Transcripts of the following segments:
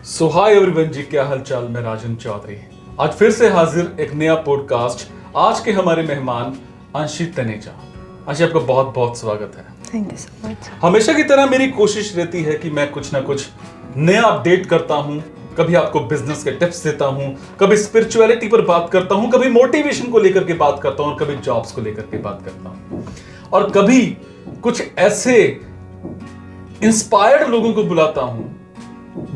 सो hi everyone जी, क्या हाल चाल। मैं राजन चौधरी आज फिर से हाजिर एक नया पॉडकास्ट। आज के हमारे मेहमान अंशी तनेजा। अंशी, आपका बहुत बहुत स्वागत है। Thank you so much. हमेशा की तरह मेरी कोशिश रहती है कि मैं कुछ ना कुछ नया अपडेट करता हूँ। कभी आपको बिजनेस के टिप्स देता हूँ, कभी स्पिरिचुअलिटी पर बात करता हूँ, कभी मोटिवेशन को लेकर के बात करता हूँ, और कभी जॉब्स को लेकर के बात करता हूँ, और कभी कुछ ऐसे इंस्पायर्ड लोगों को बुलाता हूँ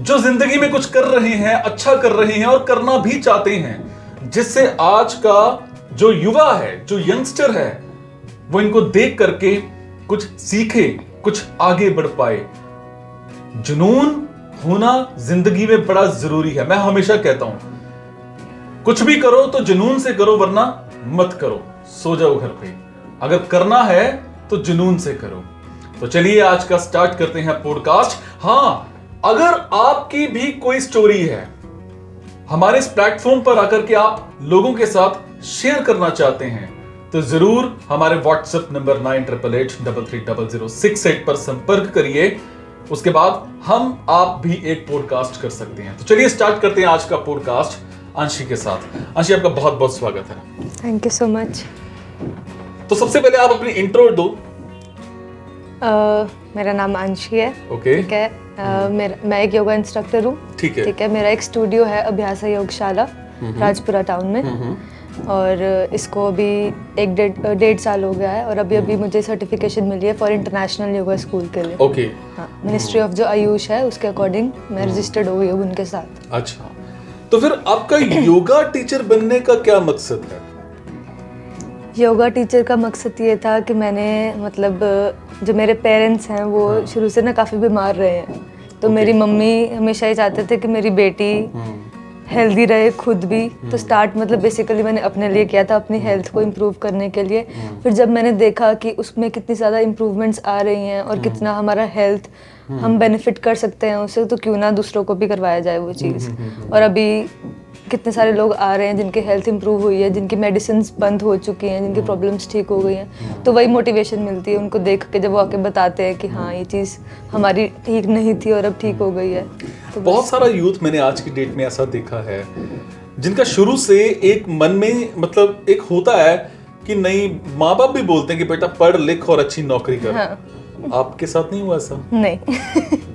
जो जिंदगी में कुछ कर रहे हैं, अच्छा कर रहे हैं और करना भी चाहते हैं, जिससे आज का जो युवा है, जो यंगस्टर है, वो इनको देख करके कुछ सीखे, कुछ आगे बढ़ पाए। जुनून होना जिंदगी में बड़ा जरूरी है। मैं हमेशा कहता हूं, कुछ भी करो तो जुनून से करो, वरना मत करो, सो जाओ घर पे। अगर करना है तो जुनून से करो। तो चलिए आज का स्टार्ट करते हैं पॉडकास्ट। हाँ, अगर आपकी भी कोई स्टोरी है, हमारे इस प्लेटफॉर्म पर आकर के आप लोगों के साथ शेयर करना चाहते हैं, तो जरूर हमारे व्हाट्सएप नंबर 9888330068 पर संपर्क करिए। उसके बाद हम आप भी एक पॉडकास्ट कर सकते हैं। तो चलिए स्टार्ट करते हैं आज का पॉडकास्ट अंशी के साथ। अंशी, आपका बहुत बहुत स्वागत है। Thank you so much. तो सबसे पहले आप अपनी इंट्रो दो। मेरा नाम अंशी है। ओके। ठीक है। मैं एक योगा इंस्ट्रक्टर हूँ। ठीक है। ठीक है। मेरा एक स्टूडियो है अभ्यासा योगशाला राजपुरा टाउन में, और इसको अभी डेढ़ साल हो गया है, और अभी मुझे सर्टिफिकेशन मिली है फॉर इंटरनेशनल योगा स्कूल के लिए। ओके। हाँ, मिनिस्ट्री ऑफ जो आयुष है उसके अकॉर्डिंग मैं रजिस्टर्ड हो गई हूँ उनके साथ। अच्छा, तो फिर आपका योगा टीचर बनने का क्या मकसद है? योगा टीचर का मकसद ये था कि मैंने मतलब जो मेरे पेरेंट्स हैं वो शुरू से ना काफ़ी बीमार रहे हैं, तो मेरी मम्मी हमेशा ये चाहते थे कि मेरी बेटी हेल्दी रहे खुद भी। तो स्टार्ट मतलब बेसिकली मैंने अपने लिए किया था, अपनी हेल्थ को इम्प्रूव करने के लिए। फिर जब मैंने देखा कि उसमें कितनी ज़्यादा इम्प्रूवमेंट्स आ रही हैं और कितना हमारा हेल्थ हम बेनिफिट कर सकते हैं उससे, तो क्यों ना दूसरों को भी करवाया जाए वो चीज़। और अभी कितने सारे लोग आ रहे हैं जिनकी हेल्थ इंप्रूव हुई है, जिनकी मेडिसिन बंद हो चुकी हैं, जिनकी प्रॉब्लम्स ठीक हो गई हैं, तो वही मोटिवेशन मिलती है उनको देख के जब वो आके बताते हैं कि हाँ ये चीज़ हमारी ठीक नहीं थी और अब ठीक हो गई है। तो बहुत सारा यूथ मैंने आज की डेट में ऐसा देखा है जिनका शुरू से एक मन में मतलब एक होता है कि नहीं, माँ बाप भी बोलते हैं कि बेटा पढ़ लिख और अच्छी नौकरी कर। हाँ। आपके साथ नहीं हुआ ऐसा? नहीं।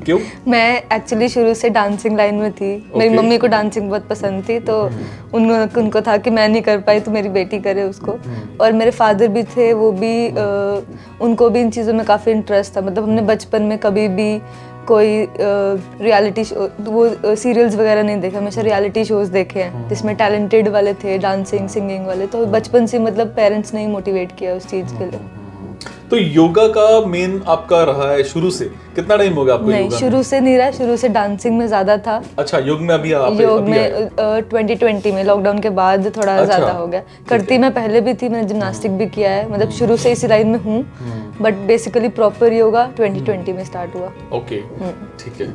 क्यों? मैं एक्चुअली शुरू से डांसिंग लाइन में थी। मेरी मम्मी को डांसिंग बहुत पसंद थी, तो उनको था कि मैं नहीं कर पाई तो मेरी बेटी करे उसको। और मेरे फादर भी थे, वो भी उनको भी इन चीज़ों में काफ़ी इंटरेस्ट था। मतलब हमने बचपन में कभी भी कोई रियलिटी शो, वो सीरियल्स वगैरह नहीं देखे, हमेशा रियलिटी शोज़ देखे हैं जिसमें टैलेंटेड वाले थे, डांसिंग सिंगिंग वाले। तो बचपन से मतलब पेरेंट्स ने ही मोटिवेट किया उस चीज़ के लिए। तो योगा का मेन आपका रहा है शुरू से? कितना टाइम हो गया आपको? नहीं, शुरू से नहीं रहा, शुरू से डांसिंग में ज्यादा था। अच्छा, योग में अभी योग में 2020 में लॉकडाउन के बाद थोड़ा ज्यादा हो गया। करती मैं पहले भी थी, मैंने जिम्नास्टिक भी किया है, मतलब शुरू से इसी लाइन में हूँ, बट बेसिकली प्रॉपर योगा 2020 में स्टार्ट हुआ। ओके, ठीक है।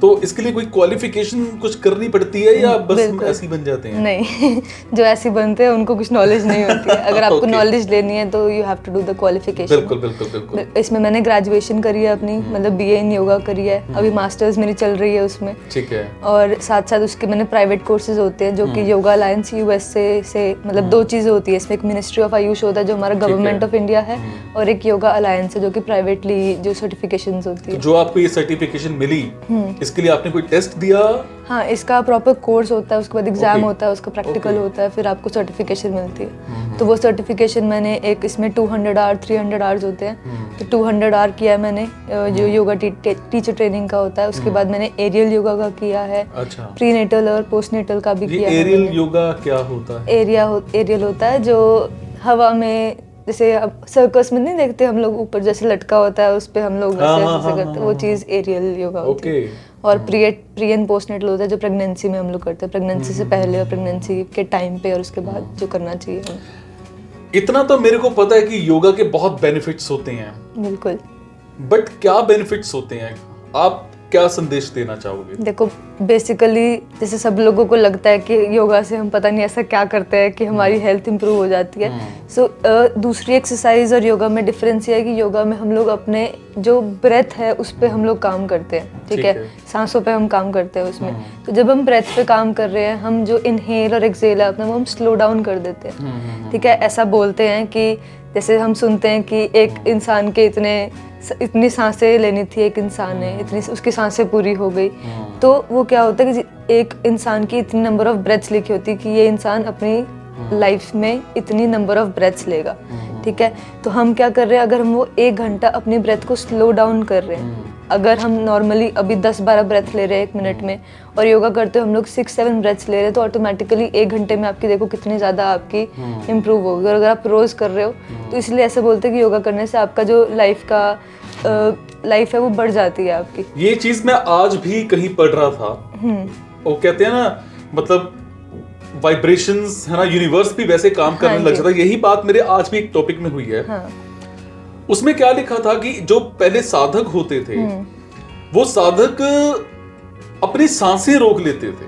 तो इसके लिए कोई क्वालिफिकेशन कुछ करनी पड़ती है या बस ऐसे ही बन जाते हैं? नहीं, जो ऐसे बनते हैं उनको कुछ नॉलेज नहीं होती है। अगर आपको नॉलेज लेनी है तो you have to do the qualification. बिल्कुल बिल्कुल बिल्कुल। इसमें मैंने ग्रेजुएशन करी है अपनी, मतलब बीए इन योगा करी है, अभी मास्टर्स मेरी चल रही है उसमें। ठीक है। और साथ साथ उसके मैंने प्राइवेट कोर्सेज होते हैं जो कि योगा अलायंस यूएसए से मतलब दो चीज़ें होती है इसमें। एक मिनिस्ट्री ऑफ आयुष होता है जो हमारा गवर्नमेंट ऑफ इंडिया है, और एक योगा अलायंस है जो कि प्राइवेटली जो सर्टिफिकेशंस होती है। जो आपको ये सर्टिफिकेशन मिली, इसके लिए आपने कोई टेस्ट दिया? हाँ, इसका प्रॉपर कोर्स होता है, उसके बाद एग्जाम होता है, उसका प्रैक्टिकल होता है, फिर आपको सर्टिफिकेशन मिलती है। तो वो सर्टिफिकेशन मैंने एक इसमें 200 आवर 300 आवर्स होते हैं, तो 200 आवर किया मैंने जो योगा टीचर ट्रेनिंग का होता है। उसके बाद मैंने एरियल योगा का किया है। अच्छा। प्रीनेटल और पोस्टनेटल का भी किया है। एरियल योगा क्या होता है? एरियल होता है जो हवा में, जैसे सर्कस में नहीं देखते हम लोग, ऊपर जैसे लटका होता है उस पे हम लोग ऐसे करते हैं, वो चीज़ एरियल योगा होती है। और प्री एंड पोस्टनेटल होता है जो प्रेगनेंसी में हम लोग करते हैं, प्रेगनेंसी से पहले और प्रेगनेंसी के टाइम पे, और उसके बाद जो करना चाहिए हमें। इतना तो मेरे को पता है कि योगा के बहुत बेनिफिट्स होते हैं। बिल्कुल। बट क्या बेनिफिट्स होते हैं? आप क्या संदेश देना चाहोगे? देखो, बेसिकली जैसे सब लोगों को लगता है कि योगा से हम पता नहीं ऐसा क्या करते हैं कि हमारी हेल्थ इंप्रूव हो जाती है। सो दूसरी एक्सरसाइज और योगा में डिफरेंस ये है कि योगा में हम लोग अपने जो ब्रेथ है उस पे हम लोग काम करते हैं, ठीक है, सांसों पे हम काम करते हैं उसमें। तो जब हम ब्रेथ पे काम कर रहे हैं, हम जो इनहेल और एक्सहेल है अपना, वो हम स्लो डाउन कर देते हैं, ठीक है। ऐसा बोलते हैं कि जैसे हम सुनते हैं कि एक इंसान के इतनी सांसें लेनी थी, एक इंसान ने इतनी, उसकी सांसें पूरी हो गई। तो वो क्या होता है कि एक इंसान की इतनी नंबर ऑफ ब्रेथ्स लिखी होती है कि ये इंसान अपनी लाइफ में इतनी नंबर ऑफ ब्रेथ्स लेगा, ठीक है। तो हम क्या कर रहे हैं, अगर हम वो 1 घंटा अपनी ब्रेथ को स्लो डाउन कर रहे हैं, अगर हम नॉर्मली अभी 10-12 ब्रेथ ले रहे हैं 1 मिनट में, और योगा करते हुए हम लोग 6-7 ब्रेथ्स ले रहे हैं, तो ऑटोमेटिकली 1 घंटे में आपकी देखो कितनी ज़्यादा आपकी इम्प्रूव होगी। और अगर आप रोज़ कर रहे हो तो इसलिए ऐसे बोलते हैं कि योगा करने से आपका जो लाइफ है वो बढ़ जाती है आपकी। ये चीज मैं आज भी कहीं पढ़ रहा था, वो कहते हैं ना, मतलब वाइब्रेशंस है ना, यूनिवर्स भी वैसे काम करने लग जाता है। यही बात मेरे आज भी एक टॉपिक में हुई है। उसमें क्या लिखा था कि जो पहले साधक होते थे, वो साधक अपनी सांसें रोक लेते थे।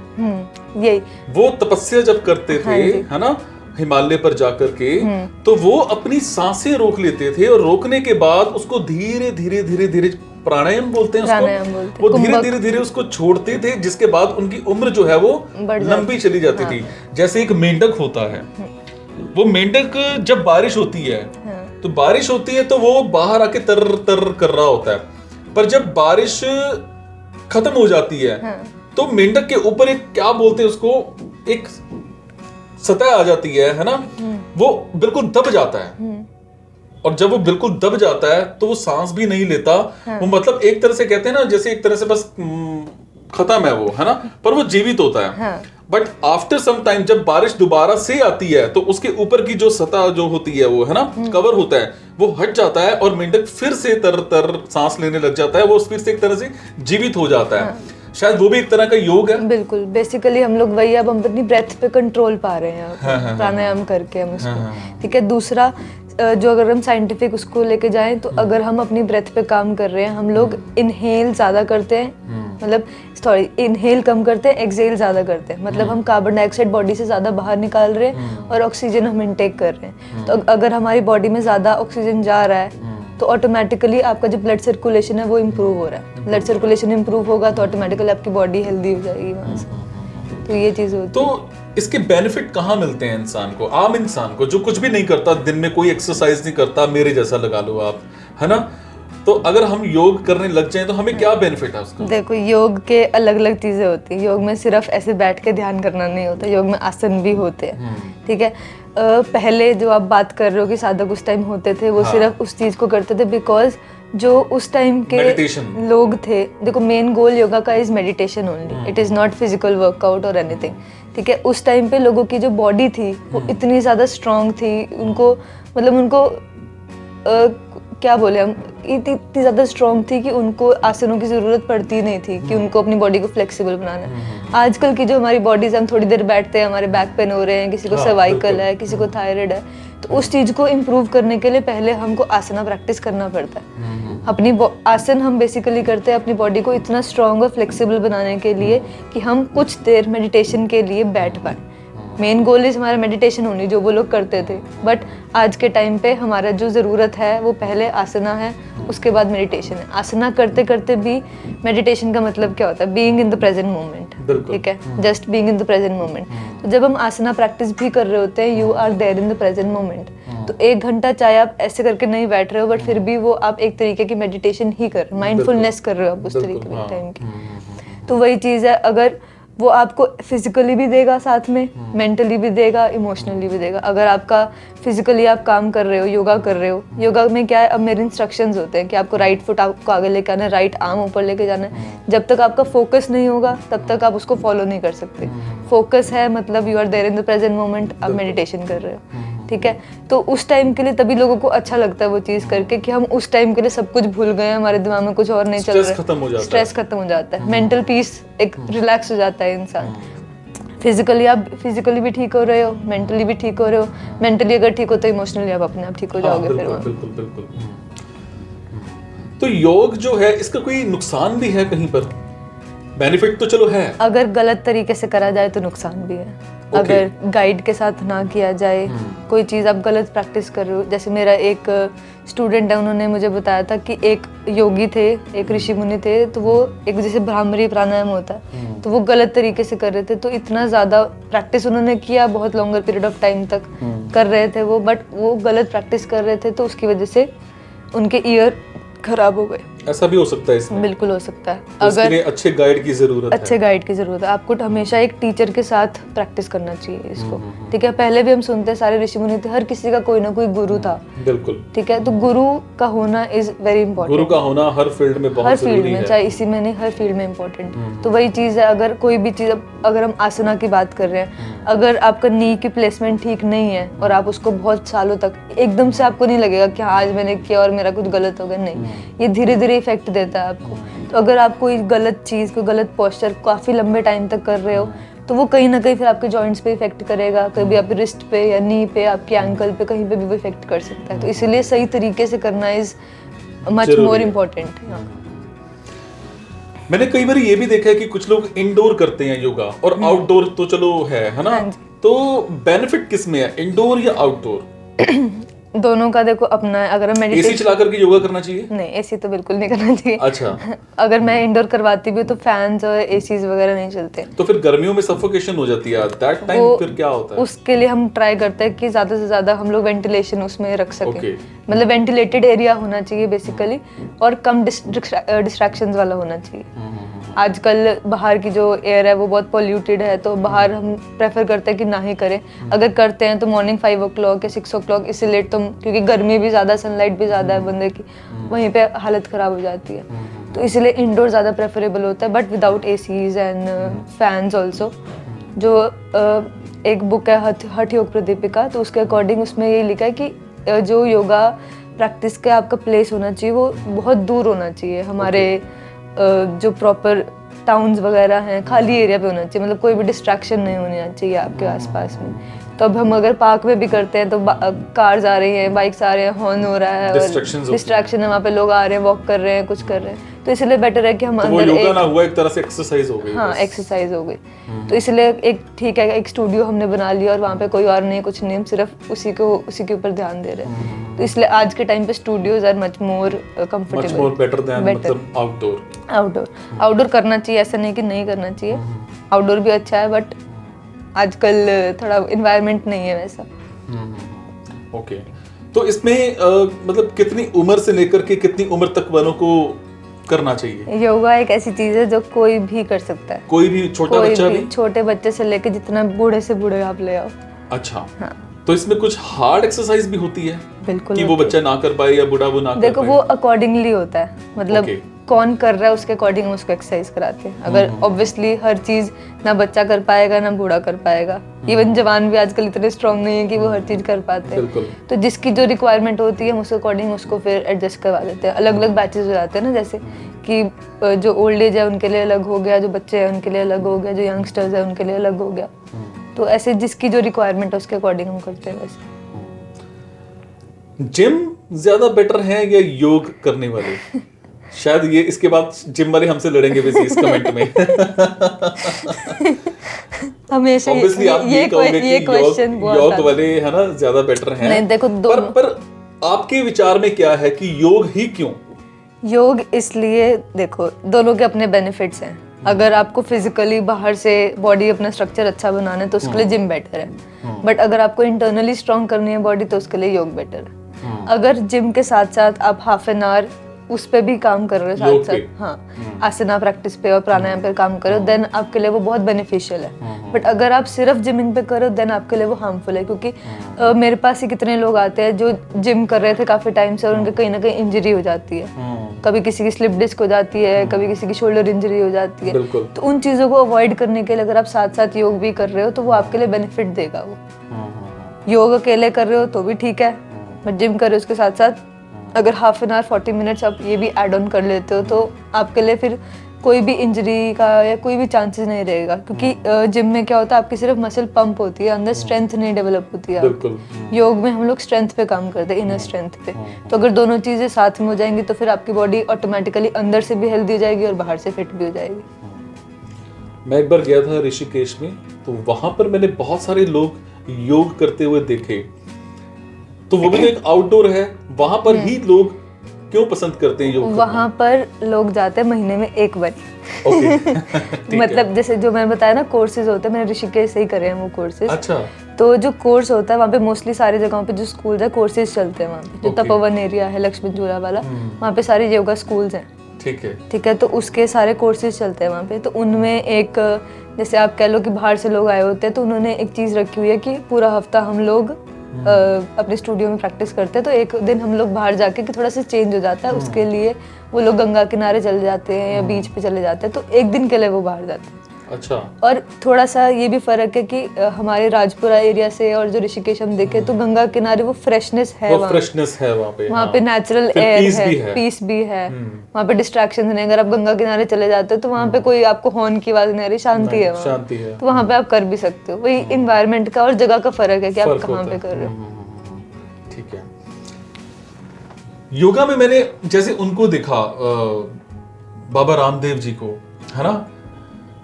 यही वो तपस्या जब करते थे, है ना, हिमालय पर जाकर के, तो वो अपनी सांसें रोक लेते थे, और रोकने के बाद उसको धीरे धीरे धीरे धीरे, प्राणायाम बोलते हैं उसको, वो धीरे धीरे धीरे उसको छोड़ते थे, जिसके बाद उनकी उम्र जो है वो लंबी चली जाती थी। जैसे एक मेंढक होता है, वो मेंढक जब बारिश होती है, तो बारिश होती है तो वो बाहर आके तर तर कर रहा होता है, पर जब बारिश खत्म हो जाती है तो मेंढक के ऊपर एक, क्या बोलते हैं उसको, एक सतह आ जाती है ना, वो बिल्कुल दब जाता है। और जब वो बिल्कुल दब जाता है तो वो सांस भी नहीं लेता। वो मतलब एक तरह से कहते हैं ना, जैसे एक तरह से बस खत्म है वो, है ना, पर वो जीवित होता है। बट आफ्टर सम टाइम जब बारिश दोबारा से आती है तो उसके ऊपर की जो सतह जो होती है वो, है ना, कवर होता है, वो हट जाता है और मेंढक फिर से तर तर सांस लेने लग जाता है, वो फिर से एक तरह से जीवित हो जाता है। शायद वो भी एक तरह का योग है। बिल्कुल, बेसिकली हम लोग वही, अब हम अपनी ब्रेथ पे कंट्रोल पा रहे हैं प्राणायाम करके हम उसको, ठीक है। दूसरा जो अगर हम साइंटिफिक उसको लेके जाएं तो अगर हम अपनी ब्रेथ पे काम कर रहे हैं, हम लोग इनहेल ज्यादा करते हैं, मतलब सॉरी, इनहेल कम करते हैं, एक्सहेल ज्यादा करते हैं, मतलब हम कार्बन डाइऑक्साइड बॉडी से ज्यादा बाहर निकाल रहे हैं और ऑक्सीजन हम इनटेक कर रहे हैं। तो अगर हमारी बॉडी में ज्यादा ऑक्सीजन जा रहा है तो ऑटोमेटिकली आपका जो ब्लड सर्कुलेशन है वो इम्प्रूव हो रहा है। ब्लड सर्कुलेशन इम्प्रूव होगा तो ऑटोमेटिकली आपकी बॉडी हेल्दी हो जाएगी वहाँ से। तो ये चीज़ होती है। तो इसके बेनिफिट कहाँ मिलते हैं इंसान को, आम इंसान को जो कुछ भी नहीं करता, दिन में कोई एक्सरसाइज नहीं करता, मेरे जैसा लगा लो आप, है ना, तो अगर हम योग करने लग जाएं तो हमें क्या बेनिफिट है उसका? देखो, योग के अलग अलग चीजें होती है। योग में सिर्फ ऐसे बैठ के ध्यान करना नहीं होता, योग में आसन भी होते हैं, ठीक है। पहले जो आप बात कर रहे हो कि साधक उस टाइम होते थे, वो सिर्फ उस चीज को करते थे बिकॉज जो उस टाइम के लोग थे, देखो मेन गोल योगा का is meditation only, it is not physical workout और एनीथिंग, ठीक है। उस टाइम पे लोगों की जो बॉडी थी वो इतनी ज्यादा स्ट्रांग थी, उनको मतलब उनको क्या बोले हम, इतनी ज़्यादा स्ट्रॉन्ग थी कि उनको आसनों की ज़रूरत पड़ती नहीं थी कि उनको अपनी बॉडी को फ्लेक्सिबल बनाना है। आजकल की जो हमारी बॉडीज, हम थोड़ी देर बैठते हैं, हमारे बैक पेन हो रहे हैं, किसी को सर्वाइकल है, किसी को थायराइड है, तो उस चीज़ को इम्प्रूव करने के लिए पहले हमको आसना प्रैक्टिस करना पड़ता है। अपनी आसन हम बेसिकली करते हैं अपनी बॉडी को इतना स्ट्रॉन्ग और फ्लेक्सिबल बनाने के लिए कि हम कुछ देर मेडिटेशन के लिए बैठ पाएँ। मेन गोल इज हमारा मेडिटेशन होनी, जो वो लोग करते थे। बट आज के टाइम पे हमारा जो ज़रूरत है वो पहले आसना है, उसके बाद मेडिटेशन है। आसना करते करते भी मेडिटेशन का मतलब क्या होता है? Being in the present moment, ठीक है, just being in the present moment. तो जब हम आसना प्रैक्टिस भी कर रहे होते हैं, you are there in the present moment. तो 1 घंटा चाहे आप ऐसे करके नहीं बैठ रहे हो, बट फिर भी वो आप एक तरीके की मेडिटेशन ही कर रहे हो, माइंडफुलनेस कर रहे हो आप उस तरीके के टाइम की। तो वही चीज़ है, अगर वो आपको फिजिकली भी देगा, साथ में मेंटली भी देगा, इमोशनली भी देगा। अगर आपका फिजिकली आप काम कर रहे हो, योगा कर रहे हो, योगा में क्या है, अब मेरे इंस्ट्रक्शंस होते हैं कि आपको राइट फुट आपको आगे लेके आना है, राइट आर्म ऊपर लेके जाना है। जब तक आपका फोकस नहीं होगा तब तक आप उसको फॉलो नहीं कर सकते। फोकस है मतलब you are there in the present moment, आप मेडिटेशन कर रहे हो, ठीक है। तो उस टाइम के लिए तभी लोगों को अच्छा लगता है वो चीज़ करके कि हम उस टाइम के लिए सब कुछ भूल गए हैं, हमारे दिमाग में कुछ और नहीं चल रहा है, स्ट्रेस खत्म हो जाता है, मेंटल पीस एक रिलैक्स हो जाता है इंसान। फिजिकली आप फिजिकली भी ठीक हो रहे हो, मेंटली भी ठीक हो रहे हो। मेंटली अगर ठीक हो तो इमोशनली आप अपने आप ठीक हो जाओगे। फिर बिल्कुल बिल्कुल। तो योग जो है इसका कोई नुकसान भी है कहीं पर? बेनिफिट तो चलो है। अगर गलत तरीके से करा जाए तो नुकसान भी है। अगर गाइड के साथ ना किया जाए, कोई चीज़ आप गलत प्रैक्टिस कर रहे हो, जैसे मेरा एक स्टूडेंट है, उन्होंने मुझे बताया था कि एक योगी थे, एक ऋषि मुनि थे, तो वो एक जैसे भ्रामरी प्राणायाम होता है, तो वो गलत तरीके से कर रहे थे, तो इतना ज़्यादा प्रैक्टिस उन्होंने किया, बहुत लॉन्गर पीरियड ऑफ टाइम तक कर रहे थे वो, बट वो गलत प्रैक्टिस कर रहे थे, तो उसकी वजह से उनके ईयर खराब हो गए। ऐसा भी हो सकता है इसमें? बिल्कुल हो सकता है। तो अगर अच्छे गाइड की जरूरत है। अच्छे गाइड की जरूरत है। आपको हमेशा एक टीचर के साथ प्रैक्टिस करना चाहिए इसको, ठीक है। पहले भी हम सुनते हैं सारे ऋषि मुनि थे, हर किसी का कोई ना कोई गुरु था, बिल्कुल, ठीक है। तो गुरु का होना इज वेरी इंपॉर्टेंट। गुरु का होना हर फील्ड में बहुत जरूरी है। हर फील्ड में, चाहे इसी में नहीं, हर फील्ड में इंपॉर्टेंट। तो वही चीज़ है, अगर कोई भी चीज़, अगर हम आसना की बात कर रहे हैं, अगर आपका नी की प्लेसमेंट ठीक नहीं है और आप उसको बहुत सालों तक, एकदम से आपको नहीं लगेगा कि हाँ आज मैंने किया और मेरा कुछ गलत हो गया, नहीं, ये धीरे धीरे इफेक्ट देता है आपको। तो अगर आप कोई गलत चीज़, कोई गलत पोस्चर काफ़ी लंबे टाइम तक कर रहे हो, तो वो कहीं ना कहीं फिर आपके जॉइंट्स पे इफेक्ट करेगा, कभी आपके रिस्ट पे या नी पे, आपके एंकल पे, कहीं पे भी वो इफेक्ट कर सकता है। तो इसीलिए सही तरीके से करना इज मच मोर इम्पोर्टेंट। मैंने कई बार ये भी देखा है कि कुछ लोग इंडोर करते हैं योगा और आउटडोर तो चलो है ना? तो बेनिफिट किस में है, इंडोर या आउटडोर? दोनों का देखो अपना है। अगर मैं एसी चला करके योगा करना चाहिए? नहीं, एसी तो बिल्कुल नहीं करना चाहिए। अच्छा। अगर मैं इंडोर करवाती भी हूँ तो फैंस और एसीज वगैरह नहीं चलते, तो फिर गर्मियों में सफोकेशन हो जाती है, दैट टाइम फिर क्या होता है? उसके लिए हम ट्राई करते हैं कि ज्यादा से ज्यादा हम लोग वेंटिलेशन उसमें रख सकें। मतलब वेंटिलेटेड एरिया होना चाहिए बेसिकली, और कम डिस्ट्रैक्शंस वाला होना चाहिए। आजकल बाहर की जो एयर है वो बहुत पोल्यूटेड है, तो बाहर हम प्रेफर करते हैं कि ना ही करें। अगर करते हैं तो मॉर्निंग 5 o'clock या 6 o'clock, इससे लेट तो, क्योंकि गर्मी भी ज़्यादा, सनलाइट भी ज़्यादा है बंदे की, वहीं पे हालत ख़राब हो जाती है। तो इसलिए इंडोर ज़्यादा प्रेफरेबल होता है, but without ACs and fans also. जो एक बुक है हठ योग प्रदीपिका, तो उसके अकॉर्डिंग उसमें ये लिखा है कि जो योगा प्रैक्टिस का आपका प्लेस होना चाहिए वो बहुत दूर होना चाहिए, हमारे जो प्रॉपर टाउन्स वगैरह हैं, खाली एरिया पे होना चाहिए। मतलब कोई भी डिस्ट्रैक्शन नहीं होना चाहिए आपके आसपास में। तो अब हम अगर पार्क में भी करते हैं तो कार्स आ रही हैं, बाइक्स आ रहे हैं, हॉर्न हो रहा है, डिस्ट्रैक्शन है, वहाँ पे लोग आ रहे हैं, वॉक कर रहे हैं, कुछ कर रहे हैं। तो इसलिए बेटर है कि हम अंदर योगा ना हुआ, एक तरह से एक्सरसाइज हो गई। हाँ, एक्सरसाइज हो गई। तो इसलिए एक ठीक है, एक स्टूडियो हमने बना लिया और वहाँ पे कोई और नहीं, कुछ नहीं, हम सिर्फ उसी के ऊपर ध्यान दे रहे हैं। तो इसलिए आज के टाइम पे studios are much more comfortable, much more better than मतलब आउटडोर। आउटडोर करना चाहिए, ऐसा नहीं कि नहीं करना चाहिए। आउटडोर भी अच्छा है, बट आजकल थोड़ा एनवायरनमेंट नहीं है वैसा। ओके। तो इसमें मतलब कितनी उम्र से लेकर के कितनी उम्र तक वालों को करना चाहिए? योगा एक ऐसी चीज है जो कोई भी कर सकता है। कोई भी, छोटा बच्चा भी? छोटे बच्चे से लेकर जितना बूढ़े से बूढ़े आप ले आओ। अच्छा। हाँ। तो इसमें कुछ हार्ड एक्सरसाइज भी होती है? बिल्कुल। कि वो बच्चा ना कर पाए या बूढ़ा वो ना कर पाए? देखो, वो अकॉर्डिंगली होता है, मतलब कौन कर रहा है उसके अकॉर्डिंग उसको एक्सरसाइज कराते हैं। अगर ऑब्वियसली हर चीज ना बच्चा कर पाएगा ना बूढ़ा कर पाएगा, इवन जवान भी आजकल इतने स्ट्रांग नहीं है कि वो हर चीज कर पाते हैं। तो जिसकी जो रिक्वायरमेंट होती है हम उसके अकॉर्डिंग उसको फिर एडजस्ट करवा देते हैं। अलग अलग बैचेस हो जाते हैं ना, जैसे कि जो ओल्ड एज है उनके लिए अलग हो गया, जो बच्चे हैं उनके लिए अलग हो गया, जो यंगस्टर्स है उनके लिए अलग हो गया। तो ऐसे जिसकी जो रिक्वायरमेंट है उसके अकॉर्डिंग हम करते हैं। वैसे जिम ज्यादा बेटर है या योग करने वाले? शायद ये इसके बाद जिम वाले हमसे लड़ेंगे वैसे इस कमेंट में। हमेशा ये क्वेश्चन योग वाले है ना ज्यादा बेटर हैं। नहीं, देखो पर आपके विचार में क्या है कि योग ही क्यों? योग इसलिए, देखो दोनों के अपने बेनिफिट्स हैं। अगर आपको फिजिकली बाहर से बॉडी अपना स्ट्रक्चर अच्छा बनाना है तो उसके लिए जिम बेटर है, बट अगर आपको इंटरनली स्ट्रांग करनी है बॉडी तो उसके लिए योग बेटर है। अगर जिम के साथ साथ आप हाफ एन आवर उस पे भी काम कर रहे हो साथ साथ, हाँ, आसना प्रैक्टिस पे और प्राणायाम पे काम करो, देन आपके लिए वो बहुत बेनिफिशियल है। बट अगर आप सिर्फ जिमिंग पे करो देन आपके लिए वो हार्मफुल है, क्योंकि मेरे पास ही कितने लोग आते हैं जो जिम कर रहे थे काफी टाइम से और उनके कहीं ना कहीं इंजरी हो जाती है। कभी किसी की स्लिप डिस्क हो जाती है, कभी किसी की शोल्डर इंजरी हो जाती है। तो उन चीजों को अवॉइड करने के लिए अगर आप साथ साथ योग भी कर रहे हो तो वो आपके लिए बेनिफिट देगा। वो योग अकेले कर रहे हो तो भी ठीक है, बट जिम कर रहे हो उसके साथ साथ अगर हाफ एन आवर 40 मिनट्स आप ये भी ऐड ऑन कर लेते हो तो आपके लिए फिर कोई भी इंजरी का या कोई भी चांसेस नहीं रहेगा, क्योंकि जिम में क्या होता है आपकी सिर्फ मसल पंप होती है, अंदर स्ट्रेंथ नहीं डेवलप होती है। योग में हम लोग स्ट्रेंथ पे काम करते हैं, इनर स्ट्रेंथ पे। तो अगर दोनों चीजें साथ में हो जाएंगी तो फिर आपकी बॉडी ऑटोमेटिकली अंदर से भी हेल्दी हो जाएगी और बाहर से फिट भी हो जाएगी। मैं एक बार गया था ऋषिकेश में, तो वहां पर मैंने बहुत सारे लोग योग करते हुए देखे। तो वो भी तो एक आउटडोर है, वहां पर ही लोग क्यों पसंद करते हैं योग करना? वहां पर लोग जाते हैं महीने में एक बार। ओके ठीक मतलब है। जैसे जो मैंने बताया ना कोर्सेज होते हैं, मैंने ऋषिकेश से ही करे हैं वो कोर्सेज। अच्छा। तो जो कोर्स होता है वहाँ पे मोस्टली सारी जगहों पे जो स्कूल है कोर्सेज चलते हैं वहाँ पे, जो Okay. तपोवन एरिया है लक्ष्मण झूला वाला, वहाँ पे सारे योगा स्कूल्स हैं। ठीक है। ठीक है, तो उसके सारे कोर्सेज चलते हैं वहाँ पे। तो उनमें एक, जैसे आप कह लो कि बाहर से लोग आए होते हैं, तो उन्होंने एक चीज़ रखी हुई है कि पूरा हफ्ता हम लोग अपने स्टूडियो में प्रैक्टिस करते हैं, तो एक दिन हम लोग बाहर जाके कि थोड़ा सा चेंज हो जाता है, उसके लिए वो लोग गंगा किनारे चले जाते हैं या बीच पे चले जाते हैं, तो एक दिन के लिए वो बाहर जाते हैं। अच्छा। और थोड़ा सा ये भी फर्क है कि हमारे राजपुरा एरिया से और जो ऋषिकेश हम देखे तो गंगा किनारे वो फ्रेशनेस है, वो फ्रेशनेस है वहाँ पे। वहाँ पे नेचुरल फिर एयर peace है, भी है। पीस भी है, वहाँ पे डिस्ट्रैक्शन नहीं। अगर आप गंगा किनारे चले जाते हो तो वहाँ पे कोई आपको हॉर्न की आवाज नहीं आ रही, शांति है वहाँ। शांति है। तो वहाँ पे आप कर भी सकते हो। वही इन्वायरमेंट का और जगह का फर्क है कि आप फर्क कहाँ होता पे है। कर रहे हो। ठीक है। योगा में मैंने जैसे उनको देखा, बाबा रामदेव जी को, है ना,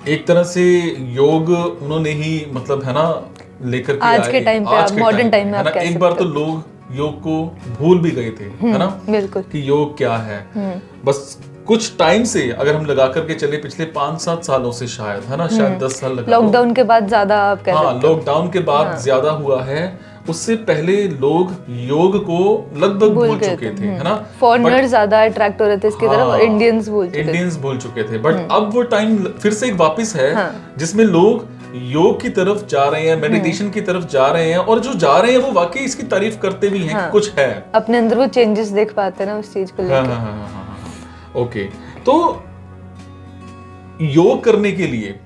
एक तरह से योग उन्होंने ही मतलब है ना लेकर के आज के आए। टाइम पे आज आप के मॉडर्न टाइम में है आप ना, कह एक बार सकते तो लोग योग को भूल भी गए थे, है ना, बिल्कुल। कि योग क्या है। बस कुछ टाइम से अगर हम लगा करके चले, पिछले 5-7 सालों से शायद, है ना, शायद 10 साल लगा लो। लॉकडाउन के बाद ज्यादा आप कह हाँ, सकते हो। लॉकडाउन के बाद ज्यादा हुआ है। उससे पहले लोग योग को लगभग भूल चुके थे, है ना। फॉरेनर ज्यादा अट्रैक्ट हो रहे थे इसकी तरफ और इंडियंस भूल चुके थे। इंडियंस भूल चुके थे, बट अब वो टाइम फिर से एक वापस है जिसमें लोग योग की तरफ जा रहे हैं, मेडिटेशन की तरफ जा रहे हैं, और जो जा रहे हैं वो वाकई इसकी तारीफ करते भी हैं कि कुछ है अपने अंदर, वो चेंजेस देख पाते हैं ना उस चीज को लेकर। हाँ। ओके, तो योग करने के लिए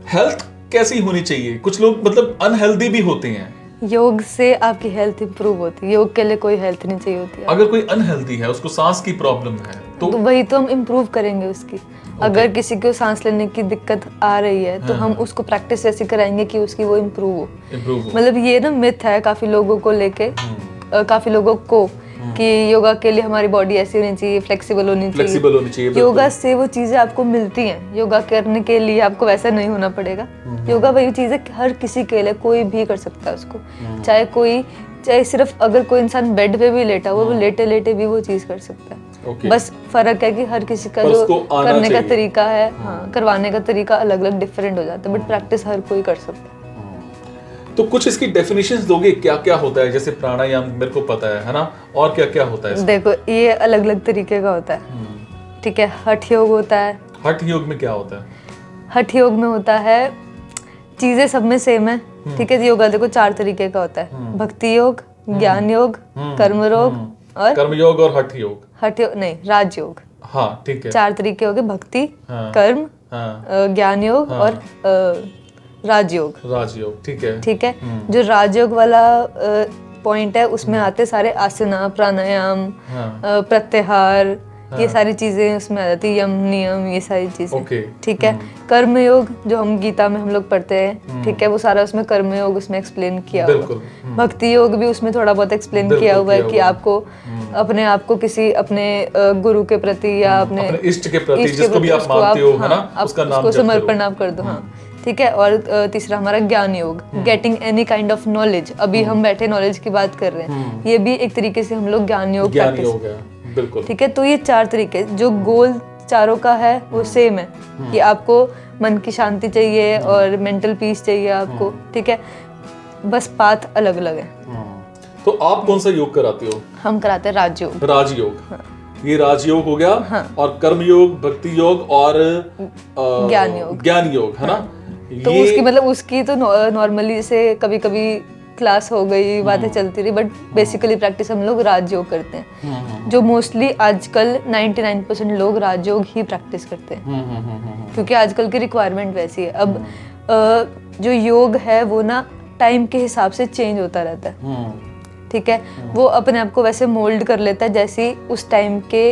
हेल्थ कैसी होनी चाहिए? कुछ लोग मतलब अनहेल्दी भी होते हैं। योग से आपकी हेल्थ इंप्रूव होती है, योग के लिए कोई हेल्थ नहीं चाहिए होती है। अगर कोई अनहेल्दी है, उसको सांस की प्रॉब्लम है, तो वही तो हम इम्प्रूव करेंगे उसकी। अगर किसी को सांस लेने की दिक्कत आ रही है तो हम उसको प्रैक्टिस ऐसी कराएंगे कि उसकी वो इम्प्रूव हो। मतलब ये ना मिथ है काफी लोगों को लेके, काफी लोगों को, कि योगा के लिए हमारी बॉडी ऐसी होनी चाहिए, फ्लेक्सिबल होनी चाहिए। योगा से वो चीजें आपको मिलती हैं। योगा करने के लिए आपको वैसा नहीं होना पड़ेगा। योगा वही चीज है कि हर किसी के लिए, कोई भी कर सकता है उसको। चाहे सिर्फ अगर कोई इंसान बेड पे भी लेटा हुआ, वो लेटे लेटे भी वो चीज कर सकता है। बस फर्क है कि हर किसी का जो करने का तरीका है, करवाने का तरीका अलग अलग डिफरेंट हो जाता है, बट प्रैक्टिस हर कोई कर सकता है। तो कुछ इसकी डेफिनेशंस दोगे, क्या क्या होता है? जैसे प्राणायाम मेरे को पता है ना, और क्या क्या होता है? देखो, ये अलग अलग तरीके का होता है। ठीक है, हठ योग होता है। हठ योग में क्या होता है? हठ योग में होता है, चीजें सब में सेम है। ठीक है, योगा देखो 4 तरीके का होता है। भक्ति योग, ज्ञान योग, कर्म योग और हठ योग। हठ योग नहीं, राजयोग। हाँ, ठीक है। 4 तरीके हो गए, भक्ति, कर्म, ज्ञान योग और राजयोग। ठीक है। जो राजयोग वाला पॉइंट है उसमें आते सारे आसना, प्राणायाम, प्रत्याहार, ये सारी चीजें उसमें आ जाती है, यम नियम, ये सारी चीजें। ठीक है। कर्म योग जो हम गीता में हम लोग पढ़ते हैं, ठीक है, वो सारा उसमें कर्म योग उसमें एक्सप्लेन किया हुआ है। भक्ति योग भी उसमें थोड़ा बहुत एक्सप्लेन किया हुआ है कि आपको अपने आप को किसी अपने गुरु के प्रति या अपने इष्ट के प्रति, जिसको भी आप मानते हो, है ना, उसका नाम समर्पण आप कर दो। हाँ, ठीक है। और तीसरा हमारा ज्ञान योग, getting any kind of knowledge. अभी हम बैठे नॉलेज की बात कर रहे हैं, ये भी एक तरीके से हम लोग ज्ञान योग बिल्कुल। ठीक है। तो ये 4 तरीके, जो गोल चारों का है वो सेम है कि आपको मन की शांति चाहिए और मेंटल पीस चाहिए आपको। ठीक है, बस पाथ अलग अलग है। तो आप कौन सा योग कराते हो? हम कराते हैं राजयोग। राजयोग। ये राजयोग हो गया। और कर्म योग, भक्ति योग और ज्ञान योग, है ना। तो उसकी मतलब उसकी तो नॉर्मली से कभी कभी क्लास हो गई, बातें चलती रही, बट बेसिकली प्रैक्टिस हम लोग राजयोग करते हैं। जो मोस्टली आजकल 99% लोग राजयोग ही प्रैक्टिस करते हैं, क्योंकि आजकल की रिक्वायरमेंट वैसी है। अब जो योग है वो ना टाइम के हिसाब से चेंज होता रहता है। ठीक है, वो अपने आप को वैसे मोल्ड कर लेता है जैसी उस टाइम के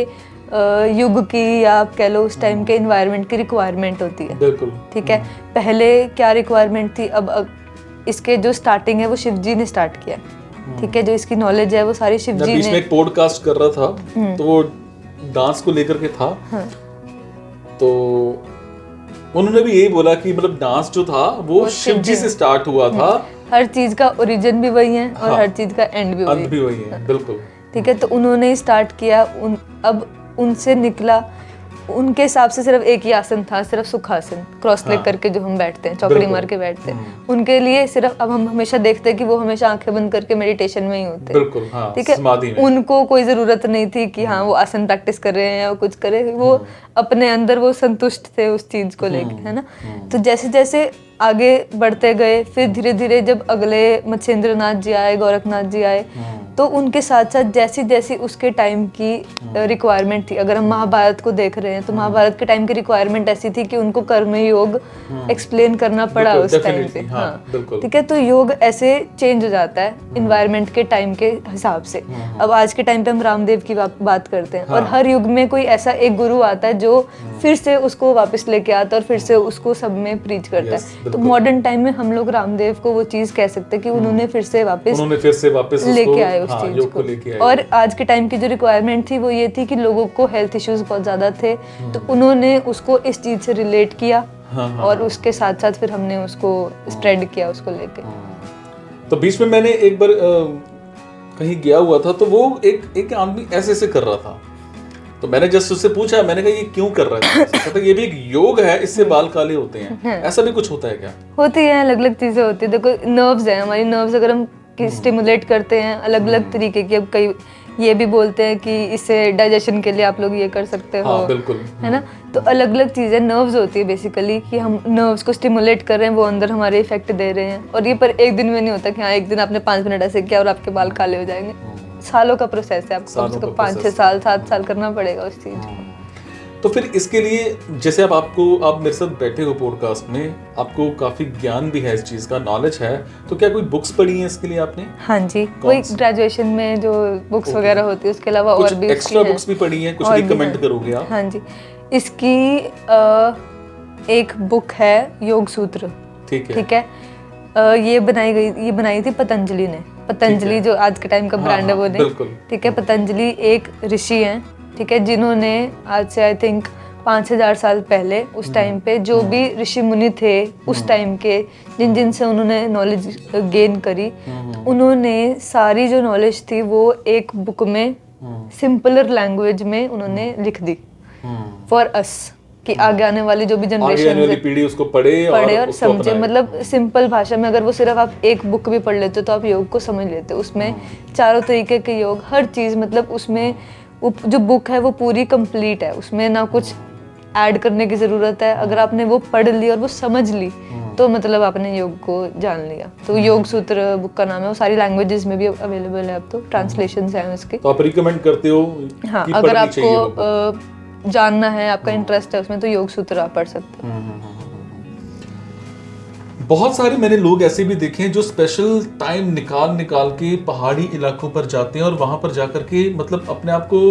युग की, या आप कह लो उस टाइम के एनवायरनमेंट की रिक्वायरमेंट होती है। बिल्कुल। ठीक है, पहले क्या रिक्वायरमेंट थी, अब इसके जो स्टार्टिंग है वो शिव जी ने स्टार्ट किया। ठीक है, जो इसकी नॉलेज है वो सारी शिव जी ने। बीच में एक पॉडकास्ट कर रहा था, तो वो डांस को लेकर के था। तो उन्होंने भी यही बोला कि मतलब डांस जो था वो शिव जी से स्टार्ट हुआ था, हर चीज का ओरिजिन भी वही है और हाँ, हर चीज का एंड भी वही अंत भी वही है, बिल्कुल। ठीक है। तो उन्होंने स्टार्ट किया, अब उनसे निकला, उनके हिसाब से सिर्फ एक ही आसन था, सिर्फ सुखासन, क्रॉस लेग करके जो हम बैठते हैं, चौकड़ी मार के बैठते हैं। उनके लिए सिर्फ, अब हम हमेशा देखते हैं कि वो हमेशा आंखें बंद करके मेडिटेशन में ही होते हैं, बिल्कुल, हाँ, ठीक है। समाधि में। उनको कोई जरूरत नहीं थी कि हाँ वो आसन प्रैक्टिस कर रहे हैं या कुछ करे, वो अपने अंदर वो संतुष्ट थे उस चीज को लेके, है ना। तो जैसे जैसे आगे बढ़ते गए, फिर धीरे धीरे जब अगले मत्स्येंद्र जी आए, गोरखनाथ जी आए, तो उनके साथ साथ जैसी जैसी उसके टाइम की रिक्वायरमेंट थी, अगर हम महाभारत को देख रहे हैं तो महाभारत के टाइम की रिक्वायरमेंट ऐसी थी कि उनको कर्म योग एक्सप्लेन करना पड़ा उस टाइम पे, हाँ, ठीक है। तो योग ऐसे चेंज हो जाता है इन्वायरमेंट के टाइम के हिसाब से। अब आज के टाइम पे हम रामदेव की बात करते हैं, और हर युग में कोई ऐसा एक गुरु आता है जो फिर से उसको वापस लेके आता है और फिर से उसको सब में प्रीच करता है। तो मॉडर्न टाइम में हम लोग रामदेव को वो चीज कह सकते हैं कि उन्होंने फिर से वापस लेके आए उस चीज को। और आज के टाइम की जो रिक्वायरमेंट थी वो ये थी कि लोगों को हेल्थ इश्यूज बहुत ज्यादा थे, तो उन्होंने उसको इस चीज से रिलेट किया, और उसके साथ साथ फिर हमने उसको स्प्रेड किया उसको लेके। तो बीच में मैंने एक बार कहीं गया हुआ था, तो वो एक आदमी ऐसे ऐसे कर रहा था, तो मैंने जस्ट उससे पूछा, मैंने कहा ये क्यों कर रहा है? कहता ये भी एक योग है, इससे बाल काले होते हैं। ऐसा भी कुछ होता है क्या? होती है, अलग अलग चीजें होती है। देखो नर्व्स है, हमारी नर्व्स अगर हम स्टिमुलेट करते हैं अलग अलग तरीके की, अब कई ये भी बोलते हैं कि इससे डाइजेशन के लिए आप लोग ये कर सकते हो, हाँ, बिल्कुल, है ना। तो अलग अलग चीजें नर्व्स होती है बेसिकली, कि हम नर्व्स को स्टिमुलेट कर रहे हैं, वो अंदर हमारे इफेक्ट दे रहे हैं। और ये पर एक दिन में नहीं होता कि हाँ एक दिन आपने 5 मिनट ऐसे किया और आपके बाल काले हो जाएंगे। सालों का प्रोसेस है, आपको कम से कम 5-6 साल 7 साल करना पड़ेगा उस चीज को। तो फिर इसके लिए जैसे अब आप मेरे साथ बैठे हो पॉडकास्ट में, आपको काफी ज्ञान भी है इस चीज का, नॉलेज है, तो क्या कोई बुक्स पढ़ी हैं इसके लिए आपने? हाँ जी, कोई ग्रेजुएशन में जो बुक्स वगैरह होती है, उसके अलावा और भी एक्स्ट्रा बुक्स भी पढ़ी हैं, कुछ रिकमेंड करोगे आप? हाँ जी, इसकी एक बुक है योग सूत्र, ठीक है। ये बनाई थी पतंजलि ने। पतंजलि जो आज के टाइम का ब्रांड है वो नहीं, ठीक है। पतंजलि एक ऋषि हैं, ठीक है, जिन्होंने आज से आई थिंक 5000 साल पहले उस टाइम पे जो भी ऋषि मुनि थे उस टाइम के, जिनसे उन्होंने नॉलेज गेन करी, उन्होंने सारी जो नॉलेज थी वो एक बुक में सिंपलर लैंग्वेज में उन्होंने लिख दी फॉर अस, कि आगे आने वाली जो भी जनरेशन पीढ़ी उसको पढ़े और समझे। मतलब सिंपल भाषा में अगर वो सिर्फ आप एक बुक भी पढ़ लेते हो तो आप योग को समझ लेते हो। उसमें चारों तरीके के योग, हर चीज, मतलब उसमें जो बुक है वो पूरी कंप्लीट है, उसमें ना कुछ ऐड करने की जरूरत है। अगर आपने वो पढ़ ली और वो समझ ली तो मतलब आपने योग को जान लिया। तो योग सूत्र बुक का नाम है, वो सारी लैंग्वेजेस में भी अवेलेबल है अब तो, ट्रांसलेशंस हैं उसके। तो आप रिकमेंड करते हो? हाँ, अगर आपको जानना है, आपका इंटरेस्ट है उसमें, तो योग सूत्र आप पढ़ सकते हो। बहुत सारे मैंने लोग ऐसे भी देखे हैं जो स्पेशल टाइम निकाल के पहाड़ी इलाकों पर जाते हैं और वहां पर जाकर के मतलब अपने आप को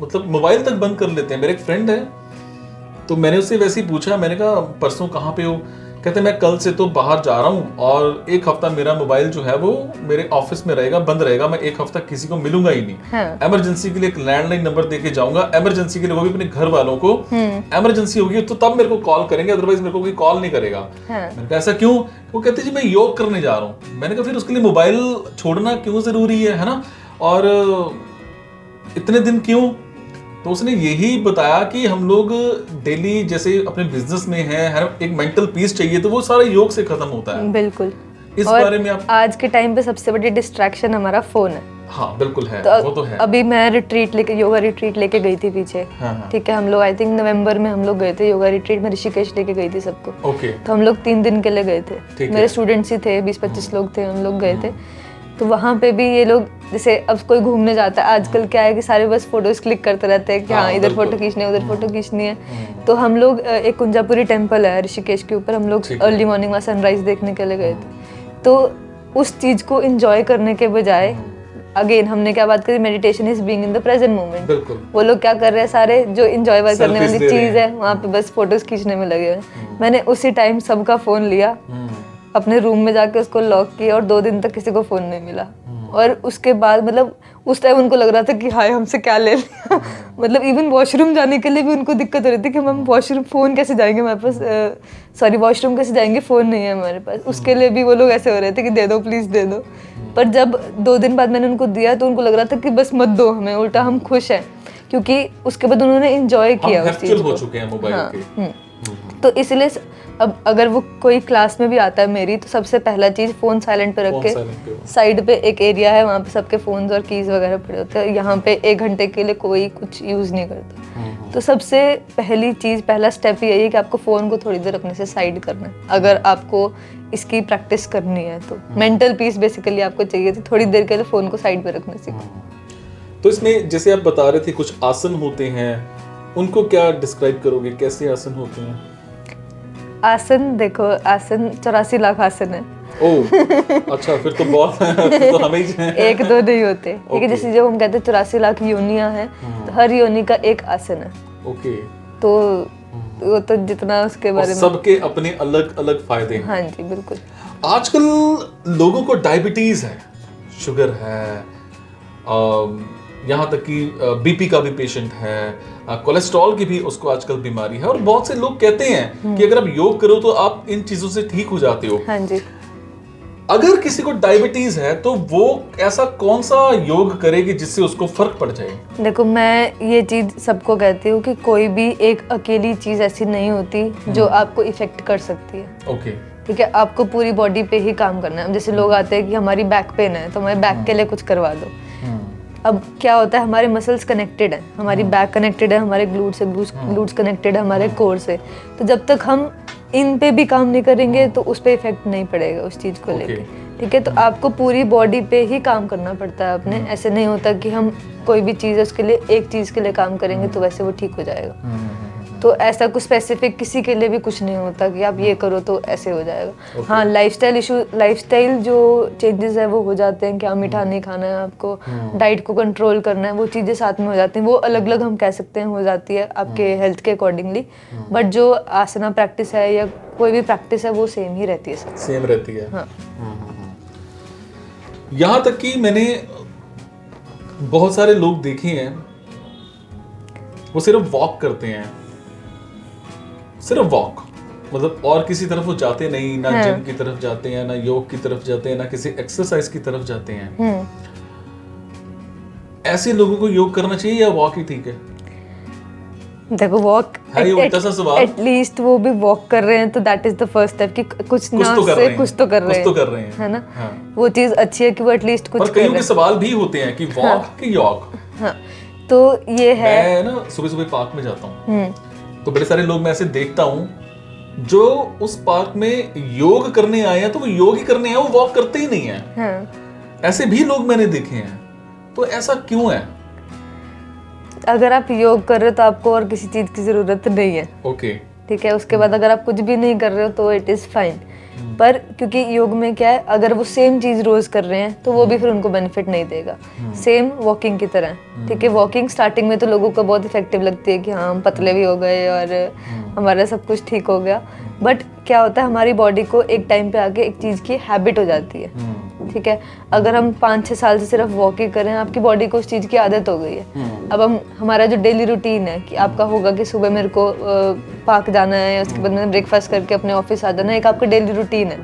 मतलब मोबाइल तक बंद कर लेते हैं। मेरे एक फ्रेंड है, तो मैंने उससे वैसे ही पूछा, मैंने कहा परसों कहाँ पे हो? कहते मैं कल से तो बाहर जा रहा हूँ और एक हफ्ता मेरा मोबाइल जो है वो मेरे ऑफिस में रहेगा, बंद रहेगा, मैं एक हफ्ता किसी को मिलूंगा ही नहीं। हाँ। इमरजेंसी के लिए एक लैंडलाइन नंबर देके जाऊंगा, इमरजेंसी के लिए वो भी अपने घर वालों को, इमरजेंसी होगी तो तब मेरे को कॉल करेंगे, अदरवाइज मेरे को कोई कॉल नहीं करेगा। हाँ। मैंने कहा ऐसा क्यों? वो कहते जी मैं योग करने जा रहा हूँ। मैंने कहा फिर उसके लिए मोबाइल छोड़ना क्यों जरूरी है ना, और इतने दिन क्यों? तो उसने यही बताया कि हम लोग डेली जैसे अपने बिजनेस में हैं, एक मेंटल पीस चाहिए, तो वो सारा योग से खत्म होता है। बिल्कुल। इस बारे में आप? आज के टाइम पे सबसे बड़ी डिस्ट्रैक्शन हमारा फोन है। हाँ बिल्कुल है, वो तो है। अभी मैं योगा रिट्रीट लेके गई थी पीछे, ठीक है। हम लोग आई थिंक नवंबर में हम लोग गए थे योगा रिट्रीट में, ऋषिकेश लेके गई थी सबको। ओके। तो हम लोग 3 दिन के लिए गए थे, मेरे स्टूडेंट्स ही थे, 20-25 लोग थे, हम लोग गए थे। तो वहाँ पे भी ये लोग, जैसे अब कोई घूमने जाता है आजकल क्या है कि सारे बस फोटोज क्लिक करते रहते हैं कि हाँ इधर फोटो खींचनी है, उधर फोटो खींचनी है। तो हम लोग एक कुंजापुरी टेम्पल है ऋषिकेश के ऊपर, हम लोग अर्ली मॉर्निंग वहाँ सनराइज देखने के लिए गए थे। तो उस चीज को एंजॉय करने के बजाय अगेन हमने क्या बात करी, meditation is being in the present moment. वो लोग क्या कर रहे हैं, सारे जो एंजॉय करने वाली चीज है वहाँ पे बस फोटोज खींचने में लगे हुए। मैंने उसी टाइम सबका फोन लिया, अपने रूम में जाके उसको लॉक किया और 2 दिन तक किसी को फोन नहीं मिला। और उसके बाद मतलब उस टाइम उनको लग रहा था कि हाय हमसे क्या ले लिया। मतलब इवन वॉशरूम जाने के लिए भी उनको दिक्कत हो रही थी कि हम वॉशरूम फ़ोन कैसे जाएंगे हमारे पास, सॉरी वॉशरूम कैसे जाएंगे, फ़ोन नहीं है हमारे पास। उसके लिए भी वो लोग ऐसे हो रहे थे कि दे दो प्लीज़ दे दो। पर जब 2 दिन बाद मैंने उनको दिया तो उनको लग रहा था कि बस मत दो हमें, उल्टा हम खुश हैं क्योंकि उसके बाद उन्होंने इंजॉय किया उस चीज़ को। हो चुके हैं मोबाइल के। तो इसलिए अब अगर वो कोई क्लास में भी आता है मेरी, तो सबसे पहला चीज़ फ़ोन साइलेंट पे रख के, साइड पे एक एरिया है वहाँ पे सबके फ़ोन्स और कीज़ वगैरह पड़े होते हैं, यहाँ पे 1 घंटे के लिए कोई कुछ यूज़ नहीं करता। तो सबसे पहली चीज़, पहला स्टेप यही है कि आपको फ़ोन को थोड़ी देर अपने से साइड करना है अगर आपको इसकी प्रैक्टिस करनी है। तो मेंटल पीस बेसिकली आपको चाहिए, तो थोड़ी देर के लिए फ़ोन को साइड पे रखना सीखो। तो इसमें जैसे आप बता रहे थे कुछ आसन होते हैं, उनको क्या डिस्क्राइब करोगे, कैसे आसन होते हैं? आसन देखो, आसन 84 लाख आसन है। ओह अच्छा, फिर तो बहुत फिर तो हमें ही 1-2 नहीं होते, ठीक है। जैसे जब हम कहते हैं 84 लाख योनियां हैं, तो हर योनि का एक आसन है। ओके। तो वो तो जितना उसके बारे में, सबके अपने अलग अलग फायदे हैं। हाँ जी बिल्कुल। आजकल लोगों को डायबिटीज है, शुगर है, यहाँ तक कि बीपी का भी पेशेंट है, कोलेस्ट्रॉल की भी उसको आजकल बीमारी है, और बहुत से लोग कहते हैं कि अगर आप योग करो तो आप इन चीजों से ठीक हो जाते हो। हाँ जी। अगर किसी को डायबिटीज है तो वो ऐसा कौन सा योग करेगी जिससे उसको फर्क पड़ जाए? देखो मैं ये चीज सबको कहती हूँ कि कोई भी एक अकेली चीज ऐसी नहीं होती जो आपको इफेक्ट कर सकती है। ओके। ठीक है, आपको पूरी बॉडी पे ही काम करना है। जैसे लोग आते हैं कि हमारी बैक पेन है तो हमारे बैक के लिए कुछ करवा दो। अब क्या होता है, हमारे मसल्स कनेक्टेड हैं, हमारी बैक कनेक्टेड है, हमारे ग्लूट से ग्लूट्स कनेक्टेड है हमारे कोर से। तो जब तक हम इन पे भी काम नहीं करेंगे तो उस पे इफेक्ट नहीं पड़ेगा उस चीज़ को लेके। ठीक है, तो आपको पूरी बॉडी पे ही काम करना पड़ता है अपने। ऐसे नहीं होता कि हम कोई भी चीज़ है उसके लिए एक चीज़ के लिए काम करेंगे तो वैसे वो ठीक हो जाएगा। तो ऐसा कुछ स्पेसिफिक किसी के लिए भी कुछ नहीं होता कि आप ये करो तो ऐसे हो जाएगा। हाँ, लाइफस्टाइल जो चेंजेस है वो हो जाते हैं, क्या मीठा नहीं खाना है आपको, डाइट को कंट्रोल करना है, वो चीज़ें साथ में हो जाती हैं। वो अलग अलग हम कह सकते हैं हो जाती है आपके हेल्थ के अकॉर्डिंगली। बट जो आसना प्रैक्टिस है या कोई भी प्रैक्टिस है वो सेम ही रहती है, सब सेम रहती है। हाँ। यहाँ तक कि मैंने बहुत सारे लोग देखे हैं वो सिर्फ वॉक करते हैं, सिर्फ वॉक, मतलब और किसी तरफ वो जाते नहीं, ना जिम की तरफ जाते हैं, ना योग की तरफ जाते हैं, ना किसी एक्सरसाइज की तरफ जाते हैं। ऐसे लोगों को योग करना चाहिए या वॉक ही ठीक है? देखो वॉक एटलीस्ट वो भी वॉक कर रहे हैं तो that is the first step कि कुछ ना से कुछ तो कर रहे हैं, है ना। वो चीज अच्छी है कि वो एटलीस्ट कुछ कर रहे हैं। कईयों के सवाल भी होते हैं कि वॉक कि योग। हाँ, तो ये है, मैं ना सुबह सुबह पार्क में जाता हूँ तो बड़े सारे लोग मैं ऐसे देखता हूँ जो उस पार्क में योग करने आए हैं तो वो योग ही करने आए, वो वॉक करते ही नहीं है। हाँ। ऐसे भी लोग मैंने देखे हैं, तो ऐसा क्यों है? अगर आप योग कर रहे हो तो आपको और किसी चीज की जरूरत नहीं है। ओके। ठीक है, उसके बाद अगर आप कुछ भी नहीं कर रहे हो तो इट इज फाइन। पर क्योंकि योग में क्या है, अगर वो सेम चीज रोज कर रहे हैं तो वो भी फिर उनको बेनिफिट नहीं देगा। सेम वॉकिंग की तरह। ठीक है, वॉकिंग स्टार्टिंग में तो लोगों को बहुत इफेक्टिव लगती है कि हाँ हम पतले भी हो गए और हमारा सब कुछ ठीक हो गया। बट क्या होता है, हमारी बॉडी को एक टाइम पे आके एक चीज की हैबिट हो जाती है। ठीक है, अगर हम 5-6 साल से सिर्फ वॉकिंग करें, आपकी बॉडी को उस चीज की आदत हो गई है। अब हम हमारा जो डेली रूटीन है कि आपका होगा कि सुबह मेरे को पार्क जाना है, उसके बाद मैंने ब्रेकफास्ट करके अपने ऑफिस आ जाना है, एक आपका डेली रूटीन है।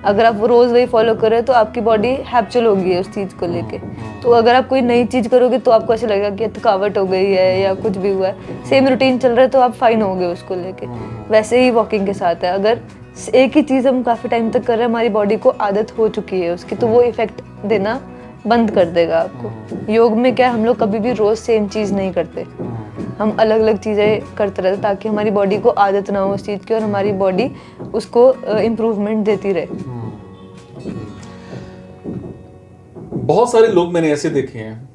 अगर आप रोज वही फॉलो कर रहे हो तो आपकी बॉडी हैबिचुअल होगी है उस चीज को लेके। तो अगर आप कोई नई चीज करोगे तो आपको ऐसा लगेगा कि थकावट हो गई है या कुछ भी हुआ है। सेम रूटीन चल रहा है तो आप फाइन होगे उसको लेके। वैसे ही वॉकिंग के साथ है, अगर एक ही चीज हम काफी टाइम तक कर रहे हैं, हमारी बॉडी को आदत हो चुकी है उसकी, तो वो इफेक्ट देना बंद कर देगा आपको। योग में क्या, हम लोग कभी भी रोज सेम चीज नहीं करते, हम अलग अलग चीजें करते रहते ताकि हमारी बॉडी को आदत ना हो उस चीज की और हमारी बॉडी उसको इम्प्रूवमेंट देती रहे। बहुत सारे लोग मैंने ऐसे देखे हैं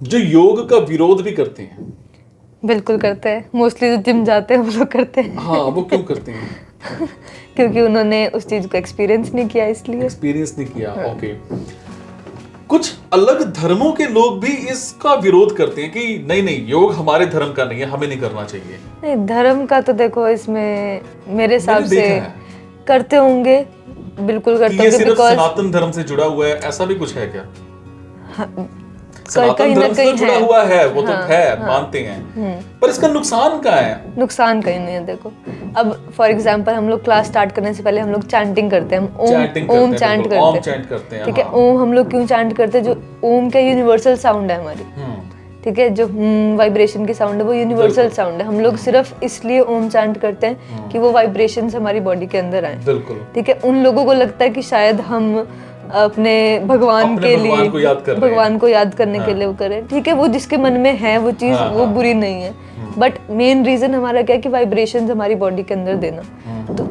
जो योग का विरोध भी करते हैं। बिल्कुल करते हैं, मोस्टली जो जिम जाते हैं वो लोग करते हैं। हाँ, वो क्यों करते हैं? क्योंकि उन्होंने उस चीज को एक्सपीरियंस नहीं किया, इसलिए। एक्सपीरियंस नहीं किया। ओके। कुछ अलग धर्मों के लोग भी इसका विरोध करते हैं कि नहीं नहीं, योग हमारे धर्म का नहीं है, हमें नहीं करना चाहिए। नहीं, धर्म का तो देखो इसमें मेरे हिसाब से करते होंगे, बिल्कुल कि करता ये हूँ सिर्फ बिकॉज सनातन धर्म से जुड़ा हुआ है, ऐसा भी कुछ है क्या? सनातन कहीं ना धर्म से कहीं जुड़ा है। हुआ है, वो तो हाँ, है, हाँ। मानते हैं, पर इसका नुकसान क्या है? नुकसान कहीं नहीं है। देखो अब फॉर एग्जांपल हम लोग क्लास स्टार्ट करने से पहले हम लोग चैंटिंग करते हैं, हम चैंटिंग ओम करते हैं, चैंट बिल्कुल, ओम करते चैंट हैं, करते हैं, ठीक है। हाँ। ओम हम लोग क्यों चैंट करते हैं? जो ओम का यूनिवर्सल साउंड है हमारी, ठीक है, जो वाइब्रेशन की साउंड है वो यूनिवर्सल बिल्कुल। साउंड है। हम लोग सिर्फ इसलिए ओम चैंट करते हैं कि वो वाइब्रेशंस हमारी बॉडी के अंदर आए, बिल्कुल। ठीक है। उन लोगों को लगता है कि शायद हम अपने भगवान अपने के भगवान लिए को याद कर रहे हैं। भगवान को याद करने के हाँ। लिए वो करें, ठीक है। वो जिसके मन में है वो चीज़, हाँ, वो हाँ। बुरी नहीं है, बट मेन रीजन हमारा क्या है कि वाइब्रेशंस हमारी बॉडी के अंदर देना। तो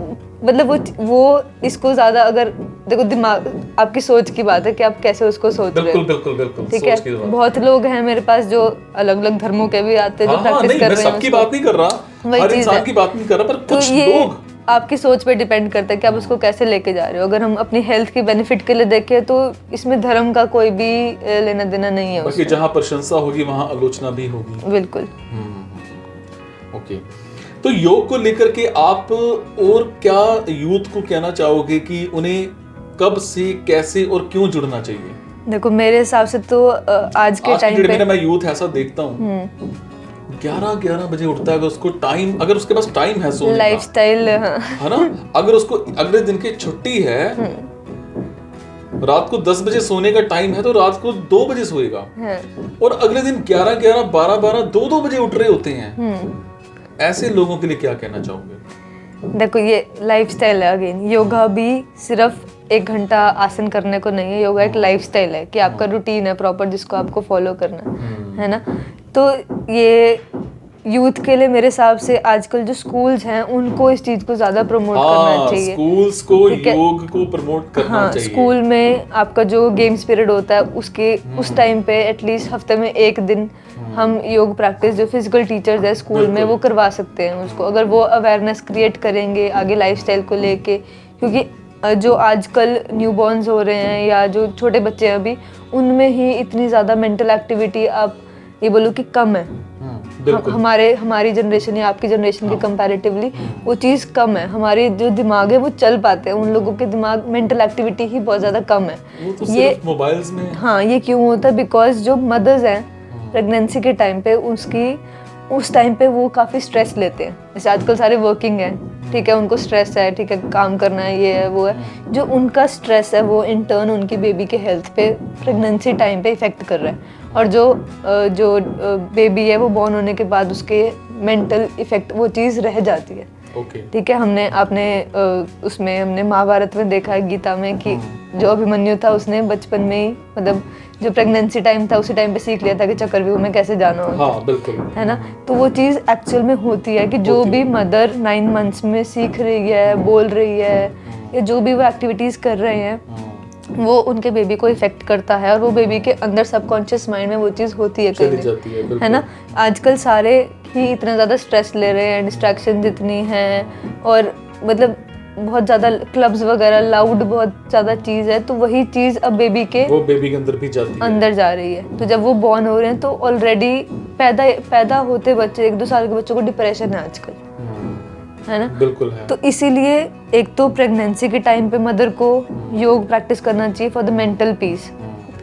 मतलब वो इसको ज्यादा, अगर देखो दिमाग आपकी सोच की बात है कि आप कैसे उसको सोच रहे हो, बिल्कुल बिल्कुल, ठीक सोच की है। बात। बहुत लोग हैं मेरे पास जो अलग अलग धर्मों के भी आते हैं, जो हाँ, प्रैक्टिस नहीं, कर मैं रहे हैं सबकी उसको। बात नहीं कर रहा, वही हर चीज़ इंसान है। की बात नहीं कर रहा, पर तो कुछ ये लोग आपकी सोच पे डिपेंड करता है कि आप उसको कैसे लेके जा रहे हो। अगर हम अपनी हेल्थ के बेनिफिट के लिए देखें तो इसमें धर्म का कोई भी लेना देना नहीं है बाकी उसमें। जहाँ प्रशंसा होगी वहाँ आलोचना भी होगी। बिल्कुल। ओके, तो योग को लेकर के आप और क्या यूथ को कहना चाहोगे कि उन्हें कब से, कैसे और क्यों जुड़ना चाहिए? देखो मेरे हिसाब से तो आज के आज की टाइम डेट पे में मैं यूथ ऐसा देखता हूँ 11 बजे उठता है, अगर उसको टाइम, अगर उसके पास टाइम है सोने का, लाइफस्टाइल, है ना, अगर उसको अगले दिन की छुट्टी है, रात को 10 बजे सोने का टाइम है तो रात को 2 बजे सोएगा, और अगले दिन 11, 12, 2 बजे उठ रहे होते हैं। ऐसे लोगों के लिए क्या कहना चाहोगे? देखो ये लाइफस्टाइल है। अगेन योगा भी सिर्फ 1 घंटा आसन करने को नहीं है, योगा एक लाइफस्टाइल है कि आपका रूटीन है प्रॉपर जिसको आपको फॉलो करना है ना। तो ये यूथ के लिए मेरे हिसाब से आजकल जो स्कूल्स हैं उनको इस चीज को ज्यादा प्रमोट करना चाहिए। स्कूल्स को ठीक है। योग को प्रमोट करना हाँ, चाहिए। स्कूल में आपका जो गेम्स पीरियड होता है उसके उस टाइम पे एटलीस्ट हफ्ते में 1 दिन हम योग प्रैक्टिस, जो फिजिकल टीचर्स है स्कूल में, वो करवा सकते हैं उसको। अगर वो अवेयरनेस क्रिएट करेंगे आगे लाइफस्टाइल को लेके, क्योंकि जो आजकल न्यूबॉर्न्स हो रहे हैं या जो छोटे बच्चे हैं अभी, उनमें ही इतनी ज़्यादा मेंटल एक्टिविटी आप ये बोलो कि कम है। हमारी जनरेशन या आपकी जनरेशन के कंपैरेटिवली वो चीज़ कम है। हमारे जो दिमाग है वो चल पाते हैं, उन लोगों के दिमाग मेंटल एक्टिविटी ही बहुत ज़्यादा कम है। वो तो सिर्फ मोबाइल्स में। हाँ, ये क्यों होता है? बिकॉज जो मदर्स हैं प्रेगनेंसी के टाइम पे उस टाइम पे वो काफ़ी स्ट्रेस लेते हैं। जैसे आजकल सारे वर्किंग हैं, ठीक है, उनको स्ट्रेस है, ठीक है, काम करना है, ये है वो है। जो उनका स्ट्रेस है वो इन टर्न उनकी बेबी के हेल्थ पे प्रेगनेंसी टाइम पे इफेक्ट कर रहा है। और जो बेबी है वो बॉर्न होने के बाद उसके मेंटल इफेक्ट वो चीज़ रह जाती है। ठीक है, उसमें हमने महाभारत में देखा है, गीता में, कि जो अभिमन्यु था उसने बचपन में ही, मतलब जो प्रेगनेंसी टाइम था उसी टाइम पे सीख लिया था कि चक्रव्यूह में कैसे जाना होता है। हाँ, बिल्कुल, है ना। तो वो चीज़ एक्चुअल में होती है कि जो भी मदर 9 मंथ्स में सीख रही है, बोल रही है, या जो भी वो एक्टिविटीज़ कर रहे हैं, वो उनके बेबी को इफेक्ट करता है, और वो बेबी के अंदर सबकॉन्शियस माइंड में वो चीज़ होती है, चली जाती है ना। आजकल सारे ही इतना ज़्यादा स्ट्रेस ले रहे हैं, डिस्ट्रैक्शन जितनी हैं, और मतलब बहुत ज़्यादा क्लब्स वगैरह, लाउड बहुत ज़्यादा चीज़ है, तो वही चीज़ अब बेबी के अंदर भी जाती है, अंदर जा रही है। तो जब वो बॉर्न हो रहे हैं तो ऑलरेडी पैदा होते बच्चे, 1-2 साल के बच्चों को डिप्रेशन है आजकल, है ना। बिल्कुल है। तो इसीलिए एक तो प्रेगनेंसी के टाइम पे मदर को योग प्रैक्टिस करना चाहिए फॉर द मेंटल पीस,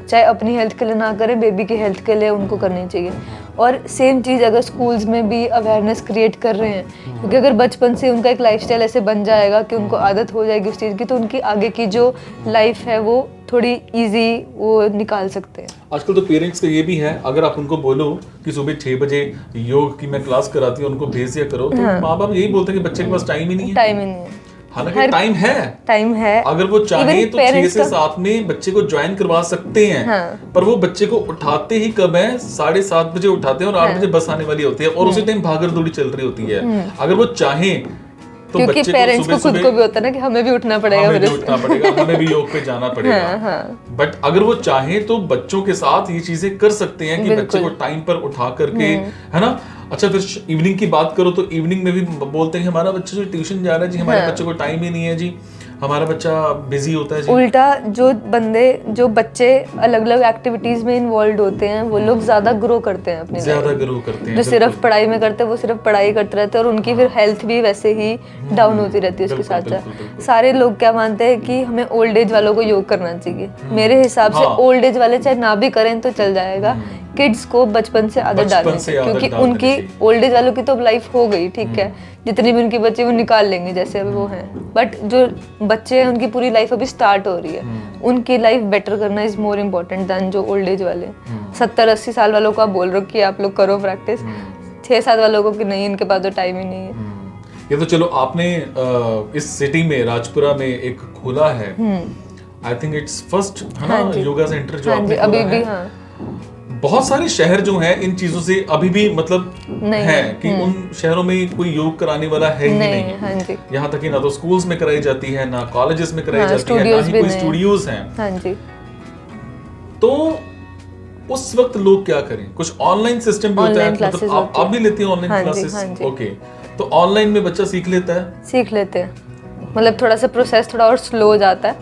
चाहे अपनी हेल्थ के लिए ना करें, बेबी की हेल्थ के लिए उनको करनी चाहिए। और सेम चीज़ अगर स्कूल्स में भी अवेयरनेस क्रिएट कर रहे हैं, क्योंकि अगर बचपन से उनका एक लाइफस्टाइल ऐसे बन जाएगा कि उनको आदत हो जाएगी उस चीज़ की, तो उनकी आगे की जो लाइफ है वो थोड़ी इजी वो निकाल सकते हैं। आजकल तो पेरेंट्स का ये भी है, अगर आप उनको बोलो कि सुबह 6 बजे योग की मैं क्लास कराती हूँ, उनको भेज दिया करो, तो माँ बाप यही बोलते हैं कि बच्चे के पास टाइम ही नहीं है। हालांकि टाइम है, अगर वो चाहे तो 6 से 7 में बच्चे को ज्वाइन करवा सकते हैं। पर वो बच्चे को उठाते ही कब है? 7:30 बजे उठाते हैं, और 8 बजे बस आने वाली होती है, और उसी टाइम भागड़ दौड़ी चल रही होती है। अगर वो चाहे तो क्योंकि पेरेंट्स को खुद को भी होता है ना कि हमें भी उठना पड़ेगा, हमें भी योग पे जाना पड़ेगा। बट अगर वो चाहे तो बच्चों के साथ ये चीजें कर सकते हैं कि बच्चे को टाइम पर उठा करके, है ना। अच्छा, फिर इवनिंग की बात करो तो इवनिंग में भी बोलते हैं हमारा बच्चा जो ट्यूशन जा रहा है जी, हमारे बच्चे को टाइम ही नहीं है जी। हमारा बच्चा बिजी होता है जी। उल्टा जो बच्चे अलग अलग एक्टिविटीज में इन्वॉल्व होते हैं वो लोग ज्यादा ग्रो करते हैं अपनी ज्यादा life में। ग्रो करते हैं, जो सिर्फ बिल्कुल। पढ़ाई में करते हैं वो सिर्फ पढ़ाई करते रहते हैं और उनकी फिर हेल्थ भी वैसे ही डाउन होती रहती है उसके बिल्कुल, साथ बिल्कुल, साथ। बिल्कुल। सारे लोग क्या मानते हैं कि हमें ओल्ड एज वालों को योग करना चाहिए। मेरे हिसाब से हाँ। ओल्ड एज वाले चाहे ना भी करें तो चल जाएगा, किड्स को बचपन से आदत बचपन डालनी से चाहिए, आदत क्योंकि डाल देनी उनकी चाहिए। ओल्ड एज वालों की तो लाइफ हो गई, ठीक है, जितनी भी उनकी बच्चे वो निकाल लेंगे जैसे अभी वो हैं, बट जो बच्चे हैं उनकी पूरी लाइफ अभी स्टार्ट हो रही है, उनकी लाइफ बेटर करना इज मोर इम्पोर्टेंट दैन जो ओल्ड एज वाले 70-80 साल वालों को आप बोल रहे हो कि आप लोग करो प्रैक्टिस, 6 साल वालों को कि नहीं, इनके पास तो टाइम ही नहीं है। ये तो चलो आपने इस सिटी में राजपुरा में एक खोला है, आई थिंक इट्स फर्स्ट है ना, हाँ जी। योगा सेंटर जो हाँ आपने जी, अभी खोला भी है। हाँ बहुत सारे शहर जो हैं इन चीजों से अभी भी मतलब नहीं है है। कि उन शहरों में कोई योग कराने वाला है ही नहीं नहीं। है, हाँ जी। यहाँ तक कि ना तो स्कूल्स में कराई जाती है, ना कॉलेजेस में कराई हाँ, जाती है, ना स्टूडियोज ही भी कोई नहीं है। स्टूडियोज हैं। हाँ जी। तो उस वक्त लोग क्या करें? कुछ ऑनलाइन सिस्टम भी होता है, Online classes मतलब होती आप है। भी लेते हैं ऑनलाइन हाँ जी, क्लासेस? हाँ जी। ओके, तो ऑनलाइन में बच्चा सीख लेता है? सीख लेते हैं, मतलब थोड़ा सा प्रोसेस थोड़ा और स्लो हो जाता है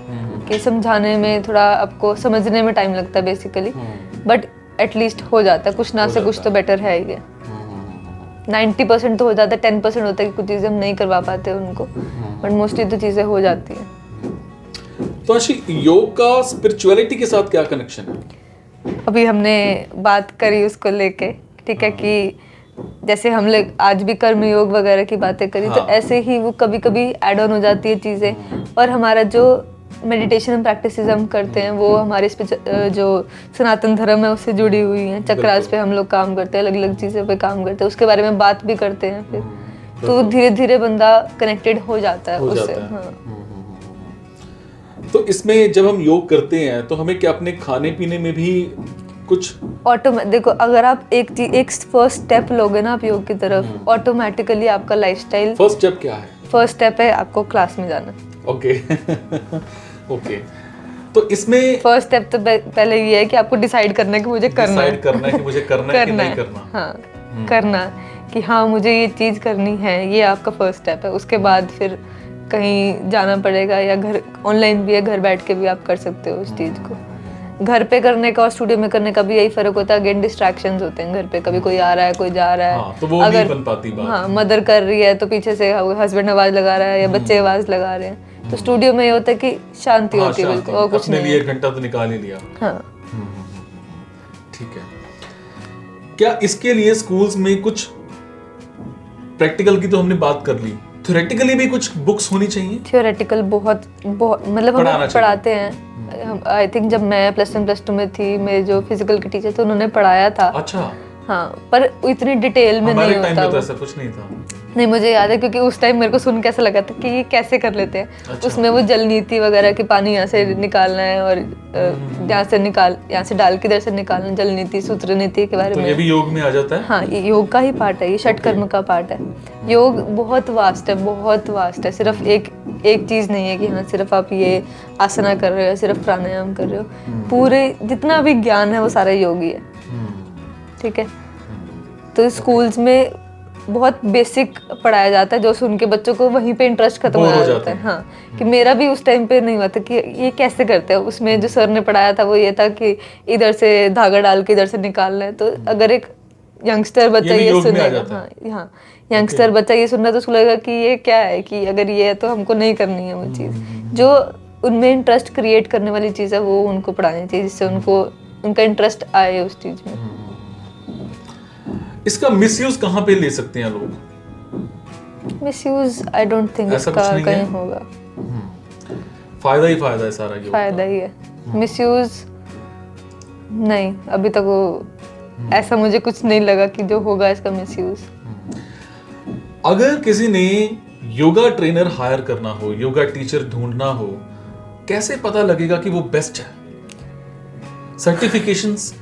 कि समझाने में थोड़ा आपको समझने में टाइम लगता है बेसिकली, बट एटलीस्ट हो जाता है, कुछ ना से कुछ तो बेटर है ही है। 90% तो हो जाता है, 10% होता है कि कुछ चीज़ें हम नहीं करवा पाते उनको, बट मोस्टली तो चीज़ें हो जाती हैं। तो अच्छी, योग का स्पिरिचुअलिटी के साथ क्या कनेक्शन है? अभी हमने बात करी उसको लेके, ठीक है, कि जैसे हम लोग आज भी कर्म योग वगैरह की बातें करी, तो हाँ। ऐसे ही वो कभी कभी ऐड ऑन हो जाती है चीज़ें, और हमारा जो मेडिटेशन प्रैक्टिसेस हम करते हैं वो हमारे जो सनातन धर्म है उससे जुड़ी हुई हैं। चक्रास पे हम लोग काम करते हैं, अलग अलग चीज़ों पे काम करते हैं, उसके बारे में बात भी करते हैं फिर, तो धीरे धीरे बंदा कनेक्टेड हो जाता है हो उससे। जाता है। हाँ। तो इसमें जब हम योग करते हैं तो हमें क्या अपने खाने पीने में भी कुछ देखो, अगर आप एक फर्स्ट स्टेप लोगे ना आप योग की तरफ, ऑटोमेटिकली आपका लाइफस्टाइल। फर्स्ट स्टेप क्या है? फर्स्ट स्टेप है आपको क्लास में जाना। ओके ओके, तो इसमें फर्स्ट स्टेप तो पहले ये है कि आपको डिसाइड करना है कि मुझे करना है, डिसाइड करना है कि मुझे करना है कि नहीं करना। हाँ, करना कि हाँ मुझे ये चीज़ करनी है, ये आपका फर्स्ट स्टेप है। उसके बाद फिर कहीं जाना पड़ेगा, या घर ऑनलाइन भी है, घर बैठ के भी आप कर सकते हो उस चीज़ को। घर पे करने का और स्टूडियो में करने का भी यही फर्क होता है, अगेन डिस्ट्रैक्शंस होते हैं घर पे, कभी कोई आ रहा है, कोई जा रहा है। हाँ, तो वो नहीं बन पाती बात। हाँ, मदर कर रही है तो पीछे से हस्बैंड आवाज लगा रहा है या बच्चे आवाज लगा रहे हैं, तो स्टूडियो में ये होता है कि शांति हाँ, होती है बिल्कुल, और कुछ अपने नहीं लिए है। 1 घंटा तो निकाल ही लिया। हाँ। ठीक है, क्या इसके लिए स्कूल्स में कुछ प्रैक्टिकल की तो हमने बात कर ली, थ्योरेटिकली भी कुछ बुक्स होनी चाहिए? थियोरेटिकल बहुत मतलब पढ़ाना हम चाहिए। पढ़ाते हैं। आई थिंक जब मैं +1 +2 में थी, मेरे जो फिजिकल के टीचर थे उन्होंने पढ़ाया था। अच्छा, हाँ, पर इतनी डिटेल में हमारे नहीं टाइम होता में तो वो। ऐसा कुछ नहीं था। नहीं, मुझे याद है क्योंकि उस टाइम मेरे को सुन के ऐसा लगा था कि ये कैसे कर लेते हैं। अच्छा। उसमें वो जल नीति वगैरह कि पानी यहाँ से निकालना है और यहाँ से डाल के इधर से निकालना, जल नीति, सूत्र नीति के बारे तो में। ये भी योग में आ जाता है? हाँ, ये योग का ही पार्ट है, ये षट कर्म का पार्ट है। योग बहुत वास्ट है, बहुत वास्ट है। सिर्फ एक चीज नहीं है कि हाँ सिर्फ आप ये आसना कर रहे हो, सिर्फ प्राणायाम कर रहे हो। पूरे जितना भी ज्ञान है वो सारा योग ही है, ठीक है। तो स्कूल्स में बहुत बेसिक पढ़ाया जाता है, जो सुन के बच्चों को वहीं पे इंटरेस्ट खत्म हो जाता है। हाँ, कि मेरा भी उस टाइम पे नहीं हुआ था कि ये कैसे करते हैं। उसमें जो सर ने पढ़ाया था वो ये था कि इधर से धागा डाल के इधर से निकालना है। तो अगर एक यंगस्टर बच्चा ये सुनेगा, हाँ, यंगस्टर बच्चा ये सुन रहा है तो उसको लगेगा कि ये क्या है, कि अगर ये है तो हमको नहीं करनी है वो चीज़। जो उनमें इंटरेस्ट क्रिएट करने वाली चीज़ है वो उनको पढ़ानी चाहिए, जिससे उनका इंटरेस्ट आए उस चीज़ में। इसका मिसयूज कहाँ पे ले सकते हैं लोग? मिसयूज आई डोंट थिंक ऐसा इसका कुछ नहीं कहीं है? होगा। फायदा ही फायदा है सारा योग का। फायदा ही है, मिसयूज नहीं, अभी तक वो ऐसा मुझे कुछ नहीं लगा कि जो होगा इसका मिसयूज। अगर किसी ने योगा ट्रेनर हायर करना हो, योगा टीचर ढूंढना हो, कैसे पता लगेगा कि वो बेस्ट है? सर्टिफिकेशंस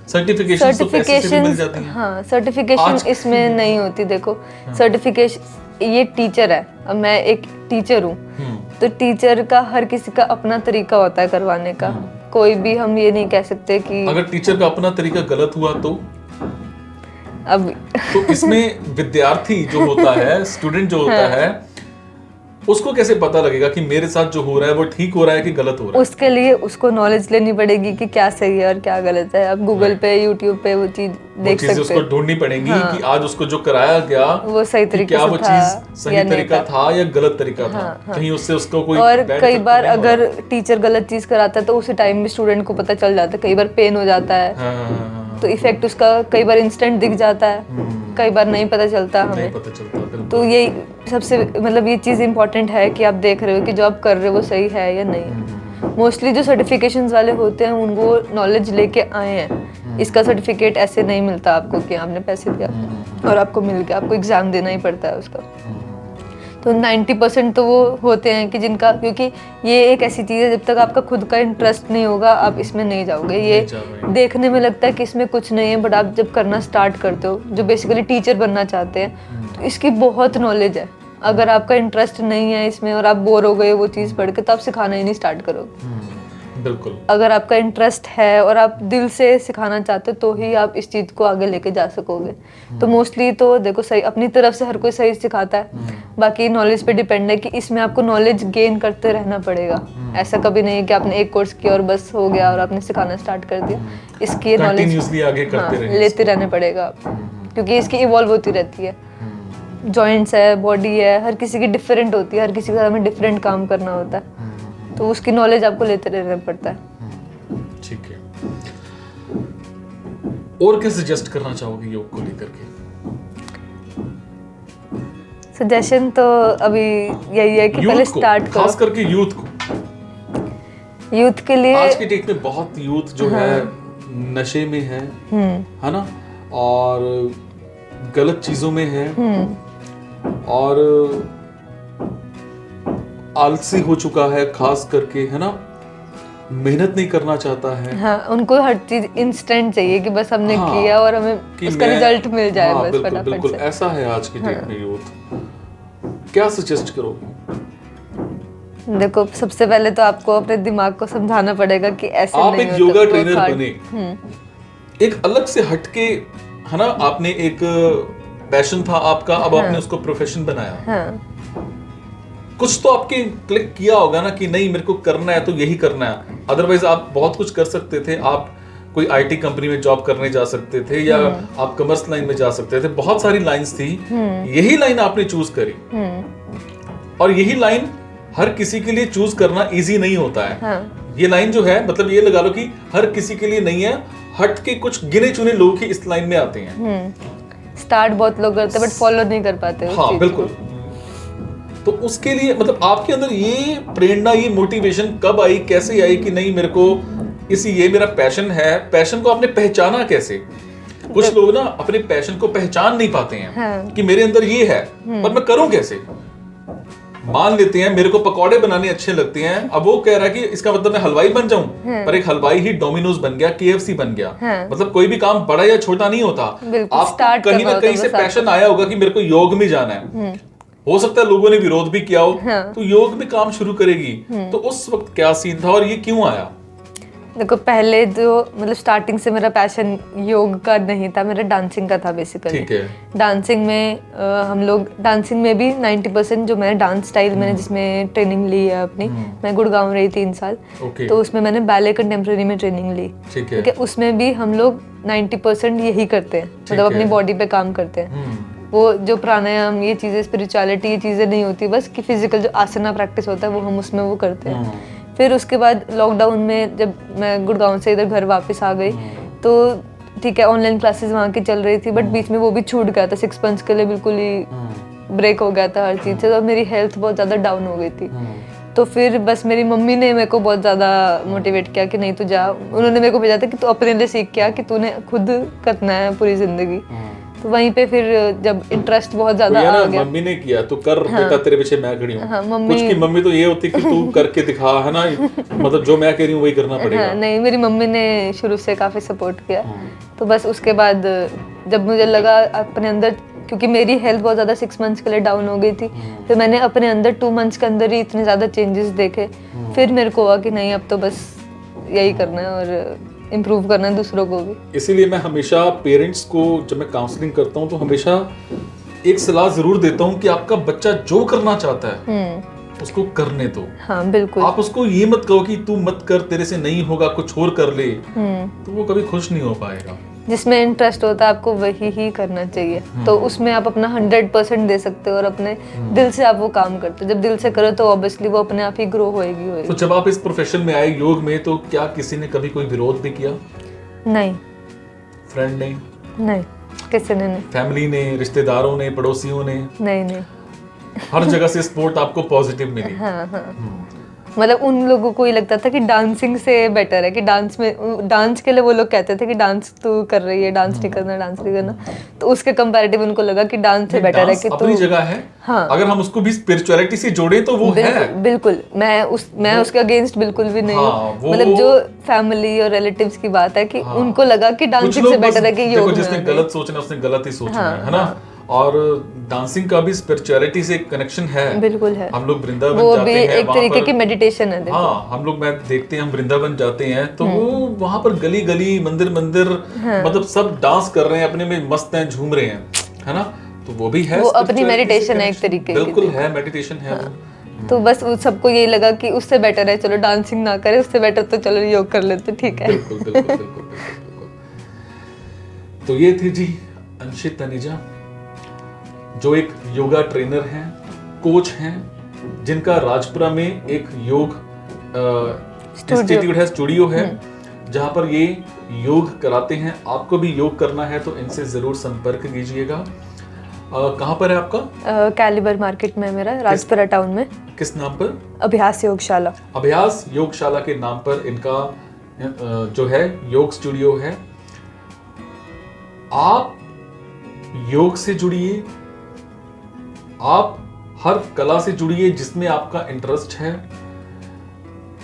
तो पैसे से भी मिल जाती हैं। हाँ, सर्टिफिकेशन इसमें नहीं होती। देखो, सर्टिफिकेशन ये टीचर है, अब मैं एक टीचर हूँ, तो टीचर का हर किसी का अपना तरीका होता है करवाने का। कोई भी हम ये नहीं कह सकते कि अगर टीचर का अपना तरीका गलत हुआ तो अब इसमें विद्यार्थी जो होता है, स्टूडेंट जो होता है, उसको कैसे पता लगेगा कि मेरे साथ जो हो रहा है वो ठीक हो रहा है कि गलत हो रहा है? उसके लिए उसको नॉलेज लेनी पड़ेगी कि क्या सही है और क्या गलत है। आप गूगल पे, यूट्यूब पे वो चीज देख सकते उसको हैं। ढूंढनी पड़ेंगी हाँ। कि आज उसको जो कराया गया वो सही कि तरीके क्या से वो था चीज सही या नहीं तरीका था या गलत तरीका था। हाँ, हाँ। कहीं उससे उसको कोई और bad कई effect बार तो नहीं हो अगर रहा? टीचर गलत चीज कराता है तो उसी टाइम में स्टूडेंट को पता चल जाता है। कई बार पेन हो जाता है हाँ, हाँ, हाँ, तो इफेक्ट उसका कई बार इंस्टेंट दिख जाता है, कई बार नहीं पता चलता नहीं हमें। पता चलता बिल्कुल। तो यही सबसे मतलब ये चीज़ इंपॉर्टेंट है कि आप देख रहे हो कि जो आप कर रहे हो वो सही है या नहीं। मोस्टली जो सर्टिफिकेशंस वाले होते हैं उनको नॉलेज लेके आए हैं। इसका सर्टिफिकेट ऐसे नहीं मिलता आपको कि आपने पैसे दिया और आपको मिल गया, आपको एग्ज़ाम देना ही पड़ता है उसका। तो 90% तो वो होते हैं कि जिनका, क्योंकि ये एक ऐसी चीज़ है जब तक आपका खुद का इंटरेस्ट नहीं होगा आप इसमें नहीं जाओगे। ये देखने में लगता है कि इसमें कुछ नहीं है, बट आप जब करना स्टार्ट करते हो, जो बेसिकली टीचर बनना चाहते हैं, तो इसकी बहुत नॉलेज है। अगर आपका इंटरेस्ट नहीं है इसमें और आप बोर हो गए वो चीज़ पढ़ के, तो आप सिखाना ही नहीं स्टार्ट करोगे। बिल्कुल। अगर आपका इंटरेस्ट है और आप दिल से सिखाना चाहते हो तो ही आप इस चीज़ को आगे लेके जा सकोगे। तो मोस्टली तो देखो सही अपनी तरफ से हर कोई सही सिखाता है, बाकी नॉलेज पे डिपेंड है कि इसमें आपको नॉलेज गेन करते रहना पड़ेगा। ऐसा कभी नहीं कि आपने एक कोर्स किया और बस हो गया और आपने सिखाना स्टार्ट कर दिया। इसकी नॉलेज कंटिन्यूअसली आगे करते रहें लेते रहने पड़ेगा आप, क्योंकि इसकी इवॉल्व होती रहती है। जॉइंट्स है, बॉडी है, हर किसी की डिफरेंट होती है, हर किसी का हमें डिफरेंट काम करना होता है, तो उसकी नॉलेज आपको लेते रहना पड़ता है। ठीक है। और क्या सजेस्ट करना चाहोगे योग को लेकर के? सजेशन तो अभी यही है कि पहले स्टार्ट करो, खास करके यूथ को। यूथ के लिए आज की डेट में बहुत यूथ जो है नशे में है ना, और गलत चीजों में है, और आलसी हो चुका है, खास करके है ना, मेहनत नहीं करना चाहता है। हाँ, उनको हर चीज इंस्टेंट चाहिए कि बस हमने किया और हमें उसका रिजल्ट मिल जाए। बस बिल्कुल, फटाफट बिल्कुल से। ऐसा है आज की डेट में यूथ। क्या सजेस्ट करोगे? देखो, सबसे पहले तो आपको अपने दिमाग को समझाना पड़ेगा कि ऐसे आप नहीं एक होता, योगा work ट्रेनर hard। बने, एक अलग से हटके, है ना, आपने एक पैशन था आपका, अब आपने उसको प्रोफेशन बनाया। हाँ, कुछ तो आपके क्लिक किया होगा ना कि नहीं मेरे को करना है तो यही करना है। अदरवाइज आप बहुत कुछ कर सकते थे, आप कोई आईटी कंपनी में जॉब करने जा सकते थे, या आप कॉमर्स लाइन में जा सकते थे, बहुत सारी लाइंस थी। यही लाइन आपने चूज करी, और यही लाइन हर किसी के लिए चूज करना इजी नहीं होता है। हाँ। ये लाइन जो है, मतलब ये लगा लो कि हर किसी के लिए नहीं है, हट के कुछ गिने चुने लोग ही इस लाइन में आते हैं। स्टार्ट बहुत लोग करते हैं बट फॉलो नहीं कर पाते उस हाँ चीज बिल्कुल। तो उसके लिए मतलब आपके अंदर ये प्रेरणा, ये मोटिवेशन कब आई, कैसे आई कि नहीं मेरे को ये मेरा पैशन है? पैशन को आपने पहचाना कैसे? कुछ लोग ना अपने पैशन को पहचान नहीं पाते हैं। हाँ। कि मेरे अंदर ये है पर मैं करूं कैसे। मान लेते हैं मेरे को पकौड़े बनाने अच्छे लगते हैं, अब वो कह रहा है कि इसका मतलब मैं हलवाई बन जाऊं, पर एक हलवाई ही डोमिनोज बन गया, केएफसी बन गया। मतलब कोई भी काम बड़ा या छोटा नहीं होता। आपको कहीं ना कहीं से पैशन आया होगा कि मेरे को योग में जाना है। हो सकता है लोगों ने विरोध भी किया हो, तो योग में काम शुरू करेगी। तो उस वक्त क्या सीन था और ये क्यों आया? देखो, पहले जो मतलब स्टार्टिंग से मेरा पैशन योग का नहीं था, मेरा डांसिंग का था बेसिकली। ठीक है। डांसिंग में हम लोग डांसिंग में भी 90% जो मैंने डांस स्टाइल मैंने जिसमें ट्रेनिंग ली है अपनी, मैं गुड़गांव रही 3 साल, तो उसमें मैंने बैले कंटेम्प्रेरी में ट्रेनिंग ली। ठीक है। उसमें भी हम लोग 90% यही करते हैं, मतलब अपनी बॉडी पे काम करते हैं। वो जो प्राणायाम, ये चीज़ें, स्पिरिचुअलिटी, ये चीज़ें नहीं होती, बस कि फिजिकल जो आसना प्रैक्टिस होता है वो हम उसमें वो करते हैं। फिर उसके बाद लॉकडाउन में जब मैं गुड़गांव से इधर घर वापस आ गई, तो ठीक है ऑनलाइन क्लासेस वहाँ की चल रही थी, बट बीच में वो भी छूट गया था। 6 मंथ्स के लिए बिल्कुल ही ब्रेक हो गया था हर चीज़ से, तो मेरी हेल्थ बहुत ज़्यादा डाउन हो गई थी। तो फिर बस मेरी मम्मी ने मेरे को बहुत ज़्यादा मोटिवेट किया कि नहीं तू जा। उन्होंने मेरे को भेजा था कि तू अपने लिए सीख के आ, कि तूने खुद करना है पूरी ज़िंदगी। तो वहीं पे फिर जब इंटरेस्ट बहुत ज्यादा आ गया, मम्मी ने किया तो कर बेटा, तेरे पीछे मैं खड़ी हूँ। हाँ, कुछ की मम्मी तो ये होती कि तू करके दिखा, है ना, मतलब जो मैं कह रही हूँ वही करना पड़ेगा। हाँ, नहीं, मेरी मम्मी ने शुरू से काफी सपोर्ट किया। तो बस उसके बाद जब मुझे लगा अपने अंदर, क्योंकि मेरी हेल्थ बहुत ज्यादा 6 मंथ्स के लिए डाउन हो गई थी, फिर मैंने अपने अंदर 2 मंथ्स के अंदर ही इतने ज्यादा चेंजेस देखे। फिर मेरे को हुआ कि नहीं, अब तो बस यही करना है और इम्प्रूव करना है दूसरों को भी। इसीलिए मैं हमेशा पेरेंट्स को, जब मैं काउंसलिंग करता हूँ, तो हमेशा एक सलाह जरूर देता हूँ कि आपका बच्चा जो करना चाहता है उसको करने दो। हाँ बिल्कुल। आप उसको ये मत कहो कि तू मत कर, तेरे से नहीं होगा, कुछ और कर ले, तो वो कभी खुश नहीं हो पाएगा। जिसमें इंटरेस्ट होता है आपको वही ही करना चाहिए, तो उसमें आप अपना 100% दे सकते हो और अपने दिल से आप वो काम करते हो। जब दिल से करो तो ऑब्वियसली वो अपने आप ही ग्रो होएगी। तो जब आप इस प्रोफेशन में आए योग में, तो क्या किसी ने कभी कोई विरोध भी किया? नहीं। फ्रेंड ने? नहीं, किसी ने नहीं। फैमिली ने, रिश्तेदारों ने, पड़ोसियों ने? नहीं। हर जगह से सपोर्ट आपको पॉजिटिव मिली? हाँ। मतलब उन लोगों को ये लगता था कि डांसिंग से बेटर है, कि डांस के लिए वो लोग कहते थे कि डांस तू कर रही है, डांस नहीं करना, तो उसके कंपैरेटिव उनको लगा कि डांस से बेटर है कि अपनी जगह है। हाँ। अगर हम उसको भी स्पिरिचुअलिटी से जोड़े तो वो है। बिल्कुल। मैं उसके अगेंस्ट बिल्कुल भी नहीं हूँ। मतलब जो फैमिली और रिलेटिव्स की बात है कि उनको लगा कि डांसिंग से बेटर है कि योग। जिसने गलत सोचना उसने गलत ही सोचना है ना। और डांसिंग का भी स्पिरिचुअलिटी से कनेक्शन है। बिल्कुल है। हम लोग वृंदावन वो जाते भी हैं, एक तरीके की मेडिटेशन है। हाँ, हम लोग मैं देखते हैं, हम वृंदावन जाते हैं तो वो वहां पर गली गली, मंदिर मंदिर, मतलब सब डांस कर रहे हैं, अपने में मस्त हैं, झूम रहे हैं, है ना। तो वो भी है, वो अपनी मेडिटेशन है एक तरीके की। बिल्कुल है, मेडिटेशन है। तो बस सबको यही लगा कि उससे बेटर है चलो डांसिंग ना करे, उससे बेटर तो चलो योग कर लेते, ठीक है। बिल्कुल। तो ये थी जी अंशित तनेजा, जो एक योगा ट्रेनर हैं, कोच हैं, जिनका राजपुरा में एक योग इंस्टीट्यूट है, स्टूडियो है, जहां पर ये योग कराते हैं। आपको भी योग करना है तो इनसे जरूर संपर्क कीजिएगा। कहाँ पर है आपका? कैलिबर मार्केट में मेरा, राजपुरा टाउन में। किस नाम पर? अभ्यास योगशाला। अभ्यास योगशाला के नाम पर इनका जो है योग स्टूडियो है। आप योग से जुड़िए, आप हर कला से जुड़िए जिसमें आपका इंटरेस्ट है।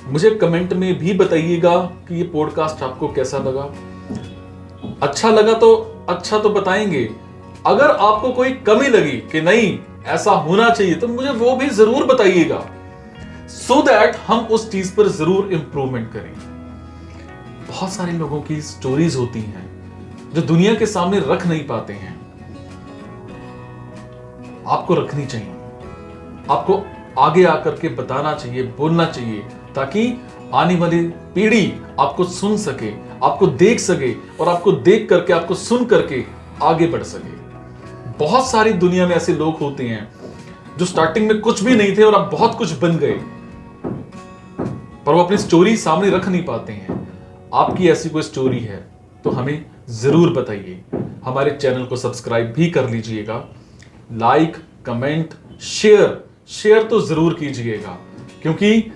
मुझे कमेंट में भी बताइएगा कि ये पॉडकास्ट आपको कैसा लगा। अच्छा लगा तो अच्छा तो बताएंगे, अगर आपको कोई कमी लगी कि नहीं ऐसा होना चाहिए तो मुझे वो भी जरूर बताइएगा, सो दैट हम उस चीज पर जरूर इंप्रूवमेंट करें। बहुत सारे लोगों की स्टोरीज होती हैं जो दुनिया के सामने रख नहीं पाते हैं, आपको रखनी चाहिए, आपको आगे आकर के बताना चाहिए, बोलना चाहिए, ताकि आने वाली पीढ़ी आपको सुन सके, आपको देख सके और आपको देख करके, आपको सुन करके आगे बढ़ सके। बहुत सारी दुनिया में ऐसे लोग होते हैं जो स्टार्टिंग में कुछ भी नहीं थे और अब बहुत कुछ बन गए, पर वो अपनी स्टोरी सामने रख नहीं पाते हैं। आपकी ऐसी कोई स्टोरी है तो हमें जरूर बताइए। हमारे चैनल को सब्सक्राइब भी कर लीजिएगा, लाइक, कमेंट, शेयर तो जरूर कीजिएगा, क्योंकि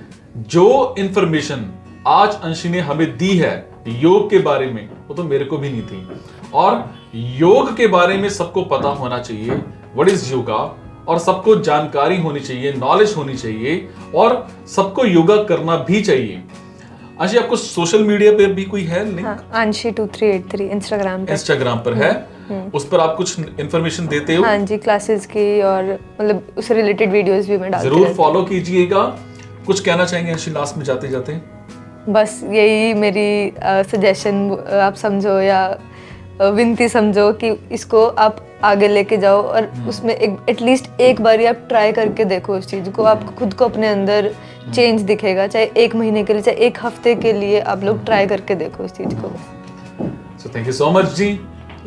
जो इंफॉर्मेशन आज अंशी ने हमें दी है योग के बारे में, वो तो मेरे को भी नहीं थी। और योग के बारे में सबको पता होना चाहिए, व्हाट इज योगा, और सबको जानकारी होनी चाहिए, नॉलेज होनी चाहिए, और सबको योगा करना भी चाहिए। अंशी, आपको सोशल मीडिया पे भी कोई है लिंक? हाँ, अंशी 2383 इंस्टाग्राम पर है। उस पर आप कुछ इंफॉर्मेशन देते हो? हाँ जी, क्लासेस की और मतलब उससे रिलेटेड वीडियोस भी मैं डालती हूँ। जरूर फॉलो कीजिएगा। कुछ कहना चाहेंगे अंशी लास्ट में जाते जाते? बस यही मेरी सजेशन आप समझो या विनती समझो कि इसको आप आगे लेके जाओ और उसमें एटलीस्ट एक बार आप ट्राई करके देखो उस चीज़ को, आपको खुद को अपने अंदर चेंज दिखेगा। चाहे 1 महीने के लिए, चाहे 1 हफ्ते के लिए, आप लोग ट्राई करके देखो उस चीज़ को। So thank you so much जी।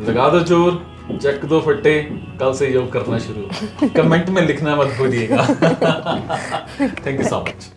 लगा दो जोर, चक दो फट्टे, कल से योग करना शुरू। कमेंट में लिखना मत भूलिएगा। Thank you so much.